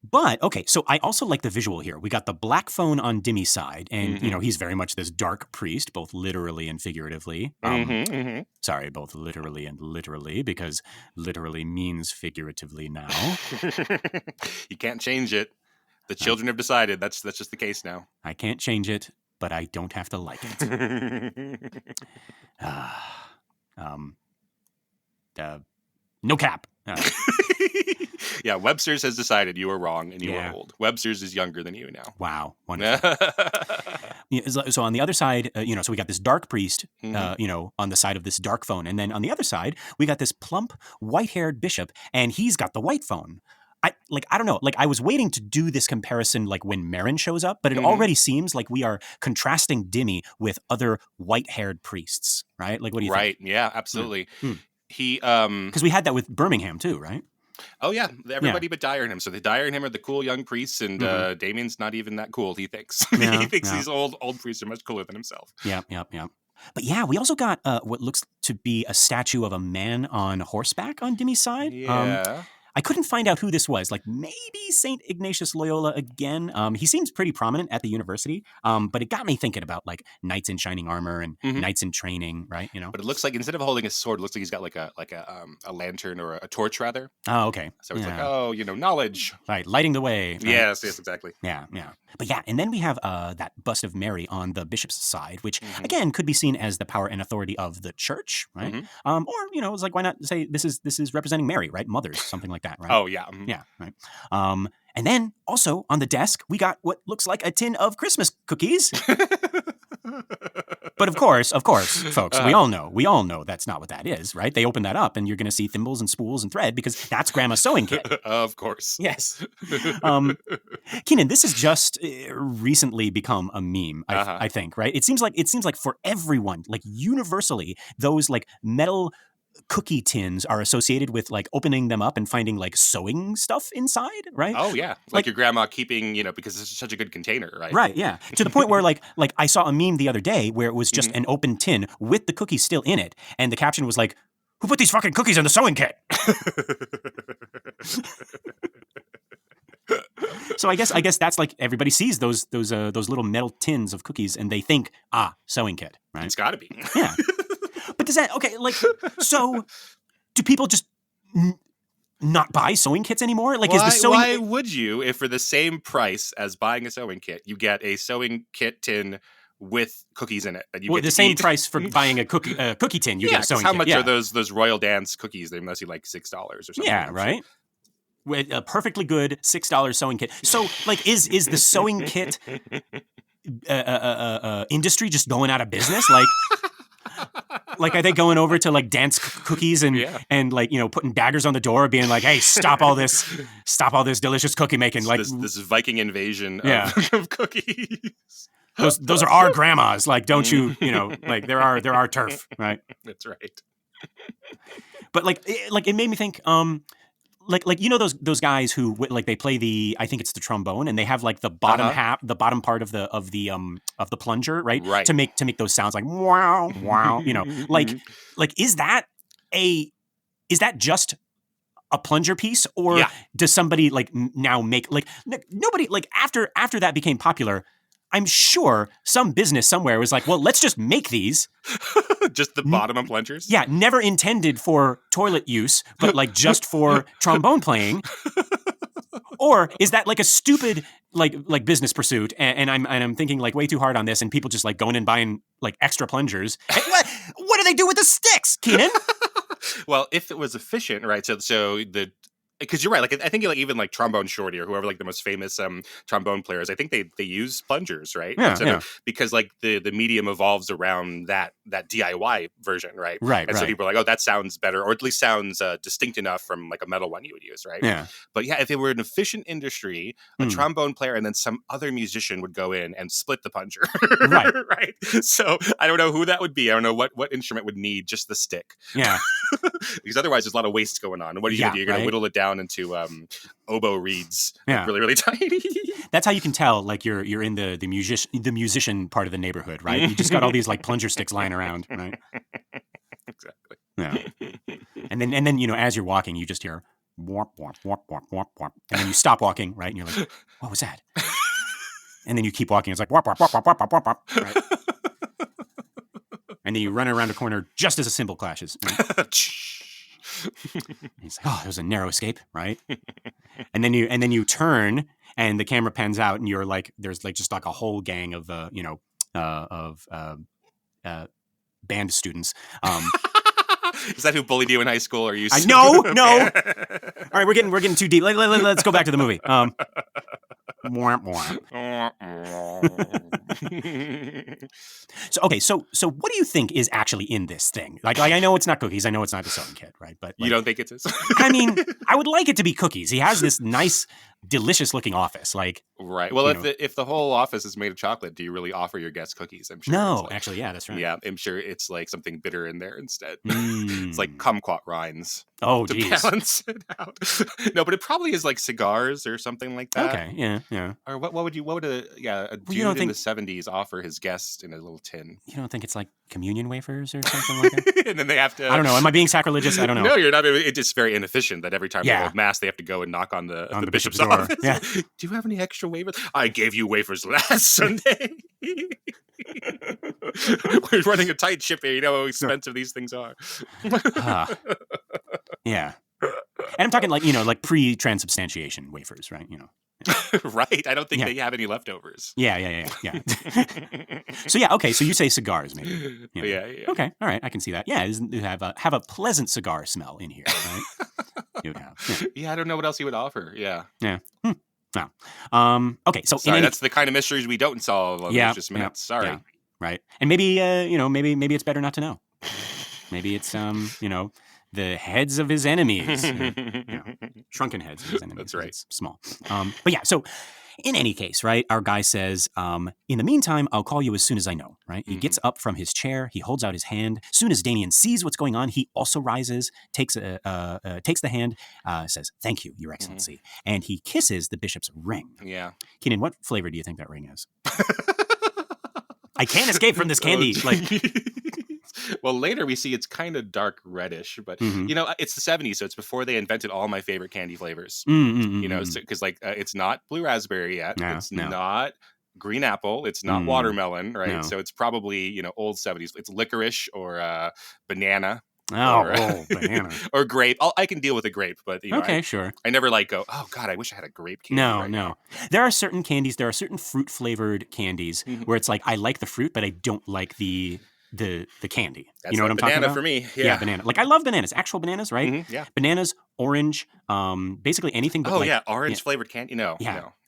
But, okay, so I also like the visual here. We got the black phone on Dimmy's side, and, he's very much this dark priest, both literally and figuratively. Sorry, both literally and literally, because literally means figuratively now. You can't change it. The children have decided that's just the case now. I can't change it, but I don't have to like it. No cap. Yeah, Webster's has decided you were wrong and you were old. Webster's is younger than you now. Wow, wonderful. So on the other side, so we got this dark priest, on the side of this dark phone. And then on the other side, we got this plump, white-haired bishop, and he's got the white phone. I don't know. I was waiting to do this comparison when Marin shows up, but it already seems like we are contrasting Dimmy with other white-haired priests, right? What do you think? Right, yeah, absolutely. He because we had that with Birmingham too, right? Oh yeah, everybody but Dyer and him. So the Dyer and him are the cool young priests, and Damien's not even that cool. He thinks he thinks these old priests are much cooler than himself. Yeah. But yeah, we also got what looks to be a statue of a man on horseback on Dimmy's side. Yeah. I couldn't find out who this was. Maybe St. Ignatius Loyola again. He seems pretty prominent at the university, but it got me thinking about knights in shining armor and knights in training, right? But it looks like instead of holding a sword, it looks like he's got a lantern or a torch rather. Oh, okay. So it's knowledge. Right, lighting the way. Right? Yes, exactly. Yeah. But yeah, and then we have that bust of Mary on the bishop's side, which again could be seen as the power and authority of the church, right? Or it's why not say this is representing Mary, right? Mothers, something like that. Right? Oh, yeah. Yeah, right. And then also on the desk, we got what looks like a tin of Christmas cookies. But of course, folks, we all know that's not what that is, right? They open that up and you're going to see thimbles and spools and thread because that's Grandma's sewing kit. Of course. Yes. Keenan, this has just recently become a meme, I think, right? It seems like for everyone, universally, those metal cookie tins are associated with opening them up and finding sewing stuff inside, right? Oh yeah, your grandma keeping, because it's such a good container, right? Right, yeah. To the point where I saw a meme the other day where it was just an open tin with the cookies still in it, and the caption was "Who put these fucking cookies in the sewing kit?" So I guess that's everybody sees those little metal tins of cookies and they think sewing kit, right? It's got to be. Yeah. But does that, so do people just not buy sewing kits anymore? Is the sewing... Why would you, if for the same price as buying a sewing kit, you get a sewing kit tin with cookies in it that you get the same price for buying a cookie tin, you get a sewing kit. How much are those Royal Dance cookies? They must be $6 or something. Yeah, right? With a perfectly good $6 sewing kit. So, is the sewing kit industry just going out of business? Are they going over to Dance Cookies and putting daggers on the door, being hey, stop all this delicious cookie making, this Viking invasion of cookies. Those are our grandmas. Don't you they're our turf, right? That's right. But it made me think. Those guys who they play I think it's the trombone, and they have the bottom the bottom part of the plunger, right? Right. To make those sounds wow, wow, is that just a plunger piece, or does somebody now make nobody after that became popular? I'm sure some business somewhere was well, let's just make these. Just the bottom of plungers? Yeah, never intended for toilet use, but just for trombone playing. Or is that a stupid business pursuit? And I'm thinking way too hard on this, and people just going and buying extra plungers. And what do they do with the sticks, Keenan? Well, if it was efficient, right? So the because you're right. Like I think like even like Trombone Shorty or whoever like the most famous trombone players, I think they use plungers, right? Yeah, because like the medium evolves around that DIY version, right? Right. So people are like, oh, that sounds better, or at least sounds distinct enough from like a metal one you would use, right? Yeah. But yeah, if it were an efficient industry, a trombone player and then some other musician would go in and split the plunger, right? Right. So I don't know who that would be. I don't know what instrument would need just the stick. Yeah. Because otherwise there's a lot of waste going on. And what are you going to do? You're going to whittle it down into oboe reeds, like really, really tiny. That's how you can tell, like you're in the musician part of the neighborhood, right? You just got all these like plunger sticks lying around, right? Exactly. Yeah. And then as you're walking, you just hear warp, warp, warp, warp, warp, warp, and then you stop walking, right? And you're like, what was that? And then you keep walking. It's like warp, warp, warp, warp, warp, warp, warp, right? And then you run around a corner just as a cymbal clashes. Right? He's like, oh, it was a narrow escape, right? And then you turn, and the camera pans out, and you're like, there's like just like a whole gang of band students. Is that who bullied you in high school? Or you? No. All right, we're getting too deep. Let's go back to the movie. So what do you think is actually in this thing? Like I know it's not cookies. I know it's not the sewing kit, right? But you don't think it's his? I mean, I would like it to be cookies. He has this nice, delicious looking office, like right. Well, if the whole office is made of chocolate, do you really offer your guests cookies? I'm sure. No, actually, yeah, that's right. Yeah, I'm sure it's like something bitter in there instead. It's like kumquat rinds. Oh, to balance it out. No, but it probably is like cigars or something like that. Okay, yeah. Or what would a dude in the 70s offer his guest in a little tin? You don't think it's like communion wafers or something like that? And then they have to. I don't know. Am I being sacrilegious? I don't know. No, you're not. It's just very inefficient that every time they hold mass, they have to go and knock on the bishop's office. Yeah. Do you have any extra wafers? I gave you wafers last Sunday. We're running a tight ship here. You know how expensive these things are. Yeah. And I'm talking like pre-transubstantiation wafers, right? Right. I don't think they have any leftovers. Yeah. So okay. So you say cigars, maybe. Yeah. Okay. All right. I can see that. Yeah. You have a pleasant cigar smell in here, right? You would have. Yeah. I don't know what else you would offer. Yeah. Yeah. No. Okay. So sorry, that's the kind of mysteries we don't solve on Exorcist Minute. Sorry. Yeah, right. And maybe maybe it's better not to know. Maybe it's the heads of his enemies, shrunken heads of his enemies. That's right. It's small. But yeah, so in any case, right, our guy says, in the meantime, I'll call you as soon as I know, right? He gets up from his chair. He holds out his hand. Soon as Damien sees what's going on, he also rises, takes the hand, says, thank you, Your Excellency. And he kisses the bishop's ring. Yeah. Keenan, what flavor do you think that ring is? I can't escape from this candy. Well, later we see it's kind of dark reddish, but it's the 70s, so it's before they invented all my favorite candy flavors. Because it's not blue raspberry yet. It's not green apple. It's not watermelon, right? No. So it's probably old 70s. It's licorice or banana. Banana or grape. I can deal with a grape, but okay, sure. I never go, oh God, I wish I had a grape candy. No. Now. There are certain candies. There are certain fruit flavored candies where it's like I like the fruit, but I don't like the candy. That's you know what I'm talking about? Banana for me. Yeah, banana. Like I love bananas, actual bananas, right? Mm-hmm, yeah. Bananas, orange, basically anything. But orange flavored candy. No.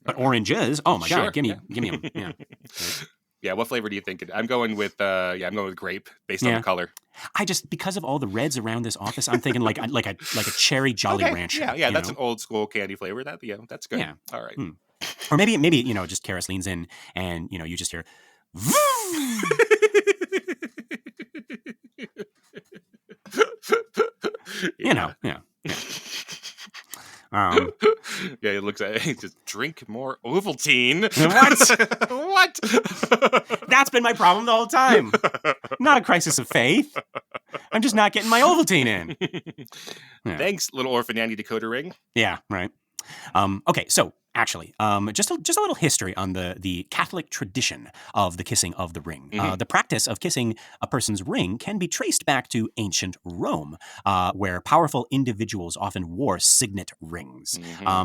But oranges. Oh my God, give me them. Yeah. Yeah, what flavor do you think? I'm going with grape based on the color. I just because of all the reds around this office, I'm thinking like a cherry Jolly Rancher. Yeah, that's an old school candy flavor. That's good. Yeah. All right. Or maybe just Karis leans in and you just hear Yeah. It looks like just drink more Ovaltine. What? That's been my problem the whole time. Not a crisis of faith. I'm just not getting my Ovaltine in. Yeah. Thanks, little orphan Annie decoder ring. Yeah, right. Okay, so actually, just a little history on the Catholic tradition of the kissing of the ring. The practice of kissing a person's ring can be traced back to ancient Rome, where powerful individuals often wore signet rings.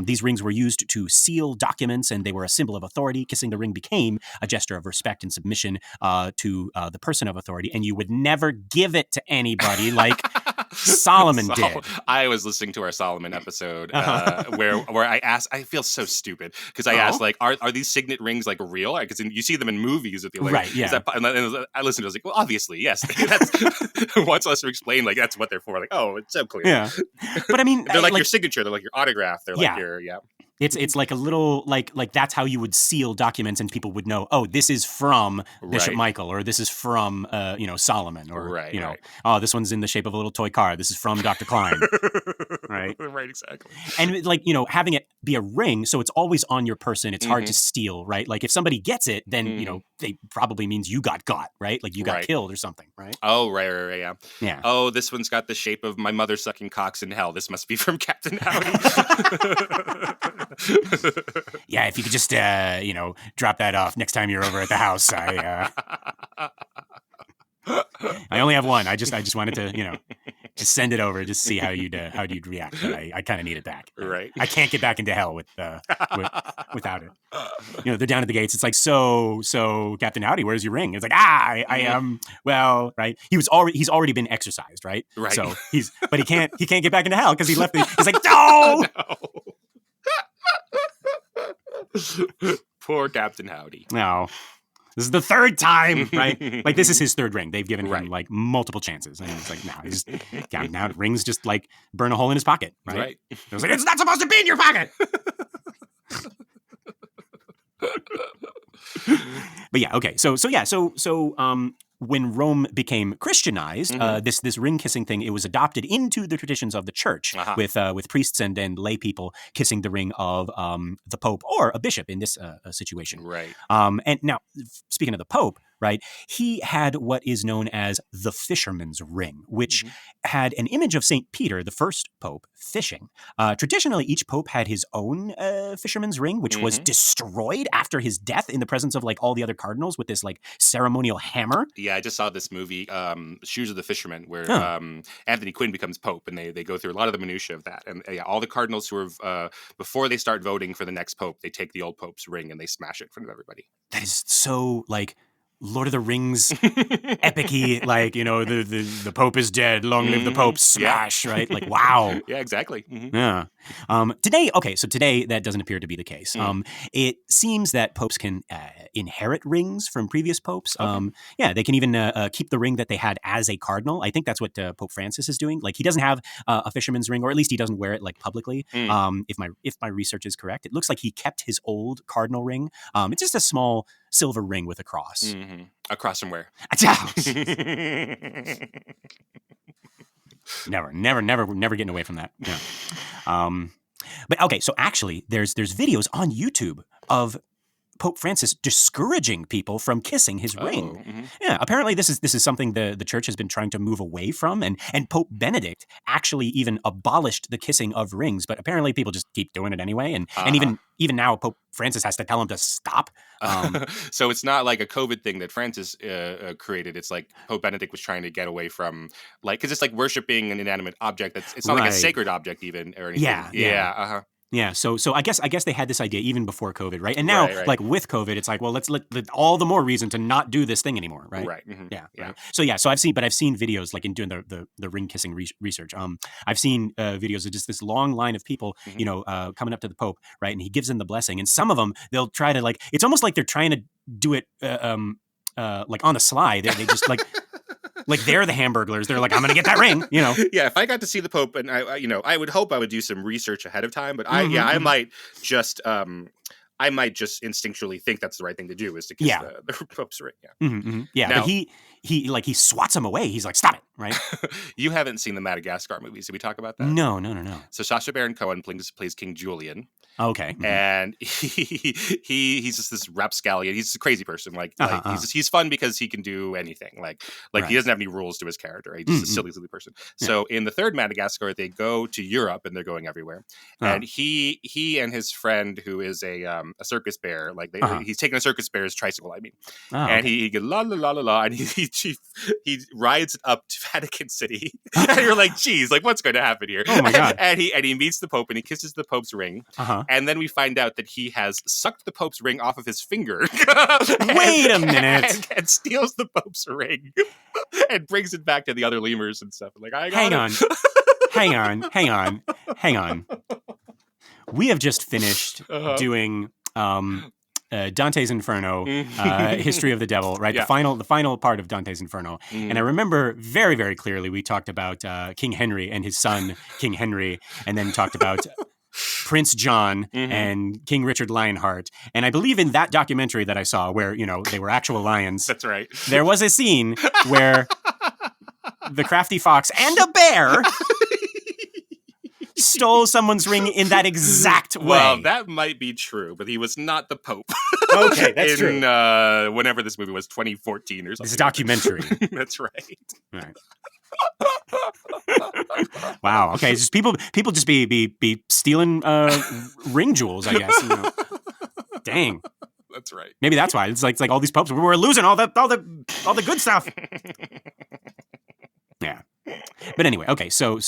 These rings were used to seal documents, and they were a symbol of authority. Kissing the ring became a gesture of respect and submission to the person of authority, and you would never give it to anybody like Solomon did. I was listening to our Solomon episode where I asked, I feel so stupid because I asked, like, are these signet rings like real? Because you see them in movies with the like, right, yeah. And I listened to it, I was like, well, obviously, yes. That's wants us to explain, like, that's what they're for. Like, oh, it's so clear. Yeah. But I mean, they're like your signature, they're like your autograph, they're like your It's like a little like that's how you would seal documents, and people would know, oh, this is from Bishop Michael, or this is from Solomon, or oh, this one's in the shape of a little toy car. This is from Dr. Klein. Right, exactly. And like having it be a ring, so it's always on your person. It's hard to steal, right? Like if somebody gets it, then they probably means you got, right? Like you got killed or something, right? Oh, right, yeah. Oh, this one's got the shape of my mother sucking cocks in hell. This must be from Captain Howdy. Yeah, if you could just drop that off next time you're over at the house. I only have one. I just wanted to just send it over, just see how you'd react. But I kind of need it back. Right. I can't get back into hell without it. They're down at the gates. It's like, so Captain Howdy, where's your ring? It's like, I am right. He's already been exorcised, right? Right. So but he can't get back into hell because he left. He's like, no. Poor Captain Howdy. No. This is the third time, right? Like, this is his third ring. They've given him, like, multiple chances. And it's like, now rings just, like, burn a hole in his pocket, right? It was like, it's not supposed to be in your pocket! But yeah, okay. So when Rome became Christianized, this ring kissing thing, it was adopted into the traditions of the church with priests and lay people kissing the ring of the Pope or a bishop in this situation. Right. And now, speaking of the Pope, right, he had what is known as the fisherman's ring, which had an image of St. Peter, the first Pope, fishing. Traditionally, each Pope had his own fisherman's ring, which was destroyed after his death in the presence of like all the other cardinals with this like ceremonial hammer. Yeah, I just saw this movie, Shoes of the Fisherman, where Anthony Quinn becomes Pope, and they go through a lot of the minutiae of that. And all the cardinals who are, before they start voting for the next Pope, they take the old Pope's ring and they smash it in front of everybody. That is so, like, Lord of the Rings epic-y, like, the Pope is dead, long live the Pope, smash, right? Like, wow. Yeah, exactly. Yeah. Today that doesn't appear to be the case. It seems that popes can inherit rings from previous popes. They can even keep the ring that they had as a cardinal. I think that's what Pope Francis is doing. Like, he doesn't have a fisherman's ring, or at least he doesn't wear it like publicly. If my research is correct, it looks like he kept his old cardinal ring. It's just a small silver ring with a cross. A cross from where? Never getting away from that. Yeah. But okay, so actually, there's videos on YouTube of Pope Francis discouraging people from kissing his ring. Yeah, apparently this is something the church has been trying to move away from, and Pope Benedict actually even abolished the kissing of rings, but apparently people just keep doing it anyway, and even now Pope Francis has to tell him to stop. So it's not like a COVID thing that Francis created. It's like Pope Benedict was trying to get away from, like, because it's like worshiping an inanimate object. It's not like a sacred object even or anything. Yeah, so I guess they had this idea even before COVID, right? And now, like with COVID, it's like, well, let's all the more reason to not do this thing anymore, right? Right. Yeah. Right. So I've seen videos like in doing the ring kissing research. I've seen videos of just this long line of people, coming up to the Pope, right? And he gives them the blessing, and some of them they'll try to like, it's almost like they're trying to do it like on the sly. They just like. Like they're the Hamburglers. They're like, I'm going to get that ring, Yeah, if I got to see the Pope, and I would hope I would do some research ahead of time, but I might just instinctually think that's the right thing to do, is to kiss the Pope's ring. Yeah, now, but he swats him away. He's like, stop it, right? You haven't seen the Madagascar movies. Did we talk about that? No. So Sacha Baron Cohen plays King Julian. Okay. And he's just this rapscallion. He's a crazy person. He's fun because he can do anything. Like he doesn't have any rules to his character. He's just a silly person. Yeah. So in the third Madagascar, they go to Europe and they're going everywhere. And he and his friend, who is a circus bear, he's taking a circus bear's tricycle. And he goes la la la la la, and he rides up Vatican City. And you're like, geez, like what's going to happen here? Oh my God. And he meets the Pope and he kisses the Pope's ring. And then we find out that he has sucked the Pope's ring off of his finger. Wait a minute. And steals the Pope's ring and brings it back to the other lemurs and stuff. Like, Hang on. We have just finished doing Dante's Inferno, History of the Devil, right? Yeah. The final part of Dante's Inferno. And I remember very, very clearly we talked about King Henry and his son, King Henry, and then talked about Prince John and King Richard Lionheart. And I believe in that documentary that I saw where, they were actual lions. That's right. There was a scene where the crafty fox and a bear stole someone's ring in that exact way. Well, that might be true, but he was not the Pope. Okay, that's true. Whenever this movie was, 2014 or something. It's a documentary. That's right. Right. Wow. Okay. Just people just be stealing ring jewels, I guess. Dang. That's right. Maybe that's why it's like all these popes we're losing all the good stuff. Yeah. But anyway, okay. So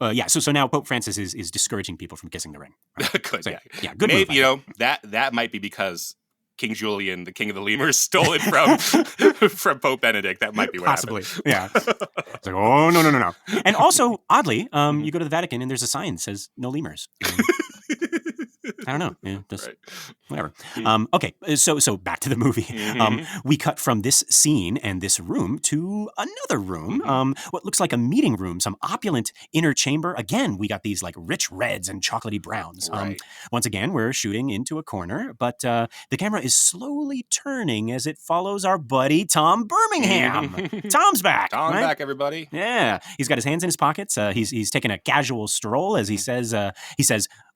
now Pope Francis is discouraging people from kissing the ring. Right? Good. So, yeah. Good. Maybe move, that might be because King Julian, the king of the lemurs, stole it from Pope Benedict. That might be what possibly. happened. Yeah. It's like, oh no. And also, oddly, you go to the Vatican and there's a sign that says no lemurs. I don't know. Yeah, just Right. whatever. Okay, so back to the movie. We cut from this scene and this room to another room, what looks like a meeting room, some opulent inner chamber. Again, we got these like rich reds and chocolatey browns. Right. Once again, we're shooting into a corner, but the camera is slowly turning as it follows our buddy Tom Birmingham. Tom's back. Tom's right? back, everybody. Yeah, he's got his hands in his pockets. He's taking a casual stroll as he says,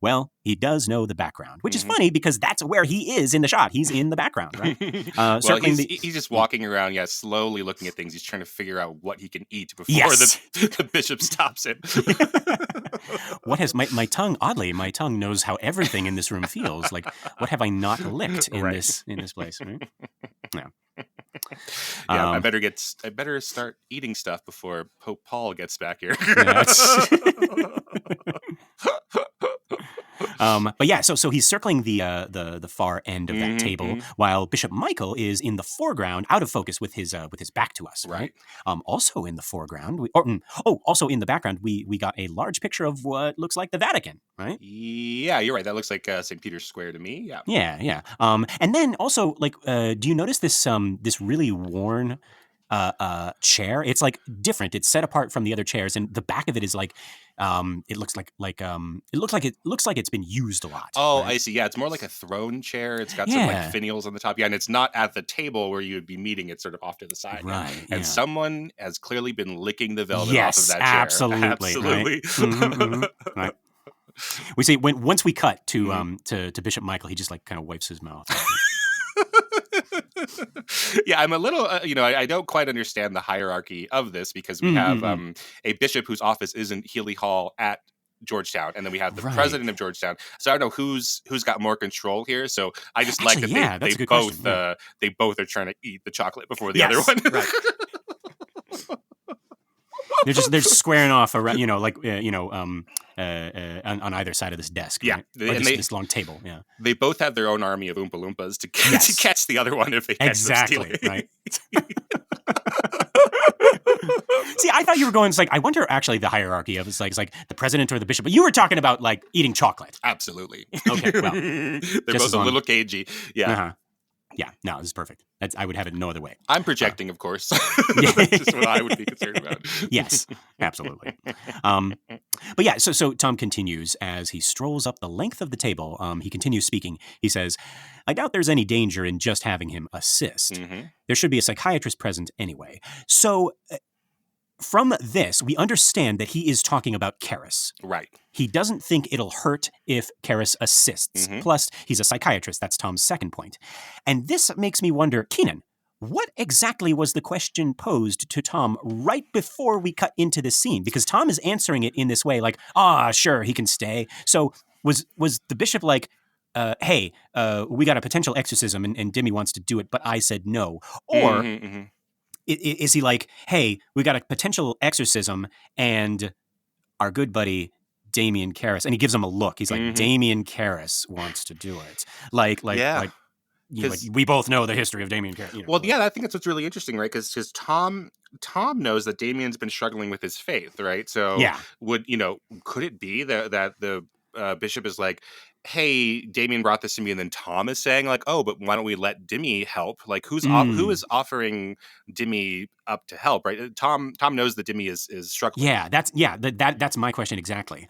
well, he does know the background, which is funny because that's where he is in the shot. He's in the background, right? Well, he's just walking around, slowly looking at things. He's trying to figure out what he can eat before the bishop stops him. What has my tongue? Oddly, my tongue knows how everything in this room feels. Like, what have I not licked in this place? Right? Yeah. Yeah, I better start eating stuff before Pope Paul gets back here. But yeah, so he's circling the far end of that table, while Bishop Michael is in the foreground, out of focus with his back to us. Right. Also in the foreground, also in the background, we got a large picture of what looks like the Vatican. Right. Yeah, you're right. That looks like St. Peter's Square to me. Yeah. Yeah. And then also, like, do you notice this really worn chair? It's like different. It's set apart from the other chairs, and the back of it is like it looks like it's been used a lot. Oh, right? I see. Yeah, it's more like a throne chair. It's got some like finials on the top. Yeah, and it's not at the table where you would be meeting. It's sort of off to the side. Right. And someone has clearly been licking the velvet yes, off of that absolutely, chair. Absolutely. Right? Right. We see once we cut to Bishop Michael, he just like kind of wipes his mouth. Yeah, I'm a little, I don't quite understand the hierarchy of this because we have a bishop whose office isn't Healy Hall at Georgetown, and then we have the president of Georgetown. So I don't know who's got more control here. So I just like that they both are trying to eat the chocolate before the other one. Right. They're just squaring off around, on either side of this desk. Yeah, right? This long table. Yeah, they both have their own army of Oompa Loompas to catch the other one if they catch them stealing. Right. See, I thought you were going. It's like I wonder actually the hierarchy of it's like the president or the bishop, but you were talking about like eating chocolate. Absolutely. Okay. Well, they're both a little cagey. Yeah. Uh-huh. Yeah, no, this is perfect. I would have it no other way. I'm projecting, of course. That's just what I would be concerned about. Yes, absolutely. But yeah, so Tom continues as he strolls up the length of the table. He continues speaking. He says, I doubt there's any danger in just having him assist. There should be a psychiatrist present anyway. So from this, we understand that he is talking about Karras. Right. He doesn't think it'll hurt if Karras assists. Plus, he's a psychiatrist. That's Tom's second point. And this makes me wonder, Keenan, what exactly was the question posed to Tom right before we cut into this scene? Because Tom is answering it in this way, like, sure, he can stay. So was the bishop like, hey, we got a potential exorcism and Dimmy wants to do it, but I said no? Or is he like, hey, we got a potential exorcism and our good buddy Damian Karras, and he gives him a look. He's like, Damian Karras wants to do it. Like we both know the history of Damian Karras. Well, yeah, I think that's what's really interesting, right? Because Tom knows that Damian's been struggling with his faith, right? So could it be that the bishop is like, hey, Damien brought this to me, and then Tom is saying like, oh, but why don't we let Dimmy help? Like, who is offering Dimmy up to help, right? Tom knows that Dimmy is struggling. Yeah, that's my question exactly.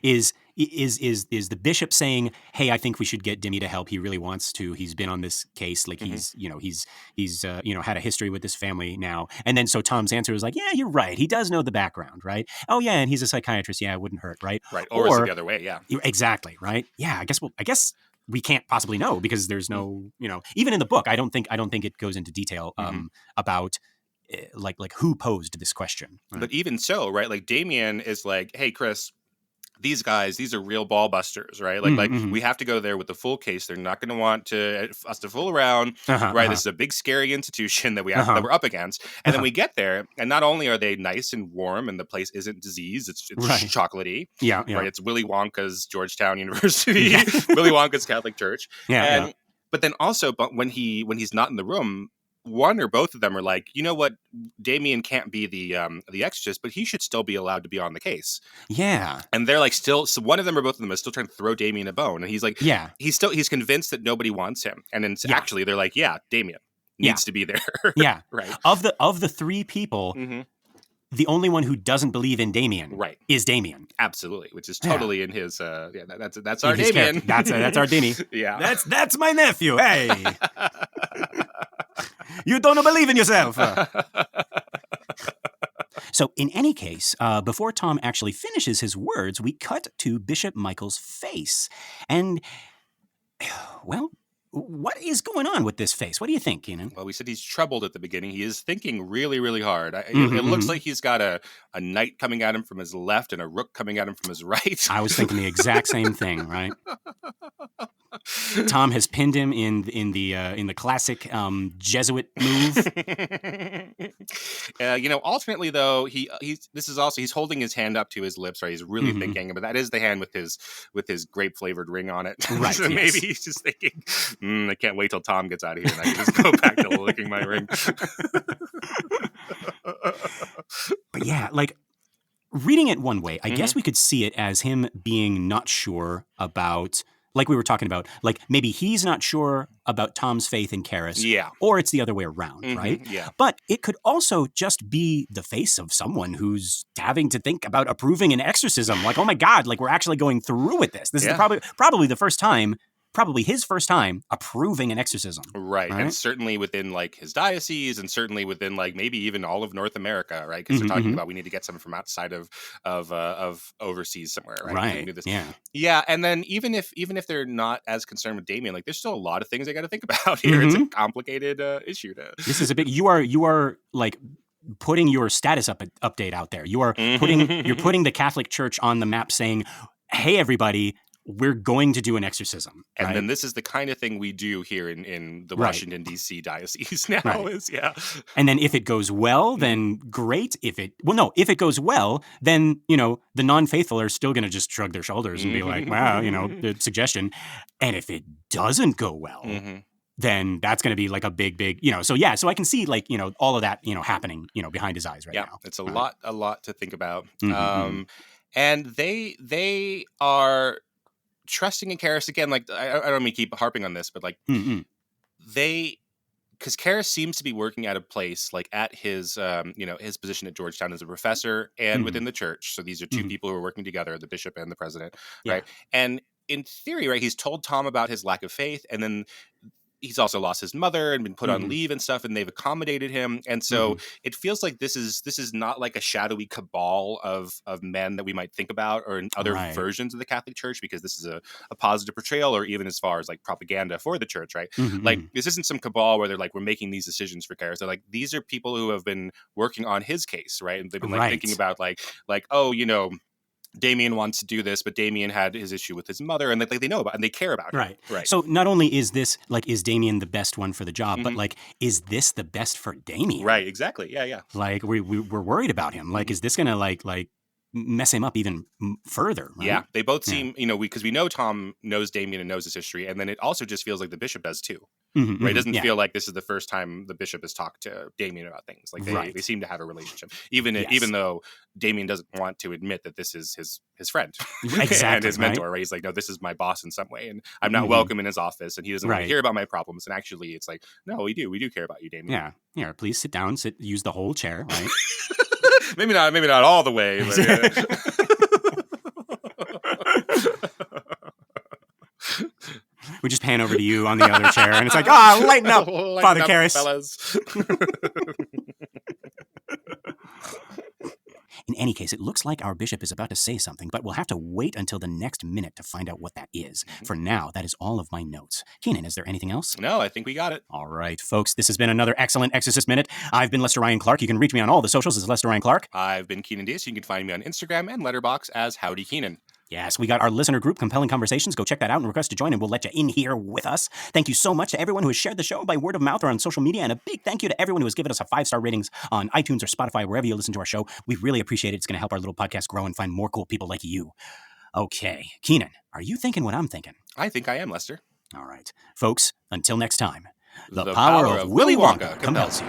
Is the bishop saying, hey, I think we should get Dimmy to help? He really wants to. He's been on this case, like he's had a history with this family now. And then so Tom's answer is like, yeah, you're right. He does know the background, right? Oh yeah, and he's a psychiatrist. Yeah, it wouldn't hurt, right? Right. Or is it the other way? Yeah. Exactly. Right. Yeah. I guess we can't possibly know because there's no, even in the book, I don't think it goes into detail about like who posed this question. Right? But even so, right? Like Damien is like, hey, Chris, these guys, these are real ball busters, right? Like we have to go there with the full case. They're not going to want us to fool around, right? This is a big, scary institution that that we're up against. And then we get there, and not only are they nice and warm, and the place isn't diseased, it's right. chocolatey, yeah, right? It's Willy Wonka's Georgetown University, Willy Wonka's Catholic Church, But then also, when he's not in the room, one or both of them are like, you know what, Damien can't be the exorcist, but he should still be allowed to be on the case. Yeah. And they're like so one of them or both of them is still trying to throw Damien a bone. And he's like, he's convinced that nobody wants him. And then actually they're like, yeah, Damien needs to be there. Yeah. Right. Of the three people, the only one who doesn't believe in Damien is Damien. Absolutely, which is totally in his that's our Damien. That's our Dimmy. Yeah. That's my nephew. Hey. You don't believe in yourself. So in any case, before Tom actually finishes his words, we cut to Bishop Michael's face. And, well, what is going on with this face? What do you think, Keenan? Well, we said he's troubled at the beginning. He is thinking really, really hard. It looks like he's got a knight coming at him from his left and a rook coming at him from his right. I was thinking the exact same thing, right? Tom has pinned him in the classic Jesuit move. Ultimately though, he's holding his hand up to his lips, right? He's really thinking, but that is the hand with his grape flavored ring on it. Right. So maybe he's just thinking, I can't wait till Tom gets out of here and I can just go back to licking my ring. But yeah, like reading it one way, I guess we could see it as him being not sure about, like we were talking about, like maybe he's not sure about Tom's faith in Karras. Yeah. Or it's the other way around, right? Yeah. But it could also just be the face of someone who's having to think about approving an exorcism. Like, oh my God, like we're actually going through with this. This is probably the first time, probably his first time approving an exorcism. Right. And certainly within like his diocese and certainly within like maybe even all of North America, right? Because they're talking about we need to get someone from outside of overseas somewhere, right? Right. Do this. Yeah. Yeah. And then even if they're not as concerned with Damien, like there's still a lot of things they got to think about here. It's a complicated issue. This is a big, you are like putting your status update out there. You are putting the Catholic Church on the map saying, hey, everybody, we're going to do an exorcism. And right? then this is the kind of thing we do here in the Washington, D.C. diocese now And then if it goes well, then great. If it goes well, then, the non-faithful are still going to just shrug their shoulders and be like, wow, the suggestion. And if it doesn't go well, then that's going to be like a big, so I can see like, all of that, happening, behind his eyes right now. It's a lot to think about. And they are trusting in Karras again. Like I don't mean to keep harping on this, but like because Karras seems to be working at a place like at his his position at Georgetown as a professor and within the church. So these are two people who are working together, the bishop and the president, right? And in theory, right, he's told Tom about his lack of faith, and then he's also lost his mother and been put on leave and stuff, and they've accommodated him. And so it feels like this is not like a shadowy cabal of men that we might think about or in other versions of the Catholic Church, because this is a positive portrayal, or even as far as like propaganda for the church, right? Like this isn't some cabal where they're like, we're making these decisions for Karras. They're like, these are people who have been working on his case, right? And they've been like thinking about like, oh, Damien wants to do this, but Damien had his issue with his mother, and they know about, and they care about him. Right. So not only is this is Damien the best one for the job, but is this the best for Damien? Right. Exactly. Yeah. We're worried about him. Is this gonna mess him up even further? Right? Yeah. They both seem because we know Tom knows Damien and knows his history, and then it also just feels like the bishop does too. Right? It doesn't feel like this is the first time the bishop has talked to Damien about things. They seem to have a relationship, even though Damien doesn't want to admit that this is his friend and his mentor. Right? He's like, no, this is my boss in some way, and I'm not welcome in his office, and he doesn't want to hear about my problems. And actually, it's like, no, we do care about you, Damien. Yeah, here, please sit down, use the whole chair, right? maybe not all the way. But, we just pan over to you on the other chair, and it's like, lighten up, Father Karras. Fellas. In any case, it looks like our bishop is about to say something, but we'll have to wait until the next minute to find out what that is. For now, that is all of my notes. Keenan, is there anything else? No, I think we got it. All right, folks, this has been another excellent Exorcist Minute. I've been Lester Ryan Clark. You can reach me on all the socials as Lester Ryan Clark. I've been Keenan Diaz. You can find me on Instagram and Letterboxd as Howdy Keenan. Yes, we got our listener group, Compelling Conversations. Go check that out and request to join, and we'll let you in here with us. Thank you so much to everyone who has shared the show by word of mouth or on social media, and a big thank you to everyone who has given us a 5-star ratings on iTunes or Spotify, wherever you listen to our show. We really appreciate it. It's going to help our little podcast grow and find more cool people like you. Okay, Keenan, are you thinking what I'm thinking? I think I am, Lester. All right. Folks, until next time, the power of Willy Wonka compels you.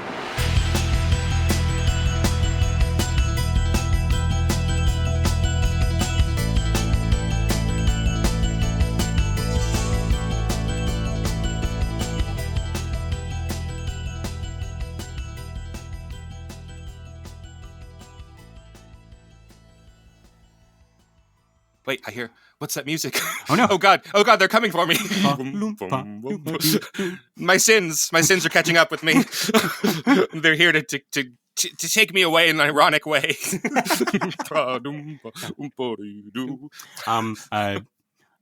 Wait, I hear, what's that music? Oh no. Oh God, they're coming for me. My sins are catching up with me. They're here to take me away in an ironic way.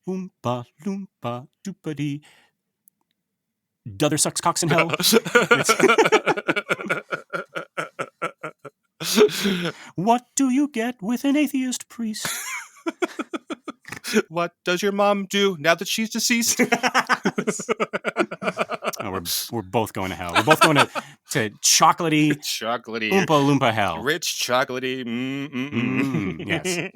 Oompa loompa doopity. D'other sucks cocks in hell. What do you get with an atheist priest? What does your mom do now that she's deceased? We're both going to hell. We're both going to chocolatey Oompa Loompa hell. Rich chocolatey. Yes.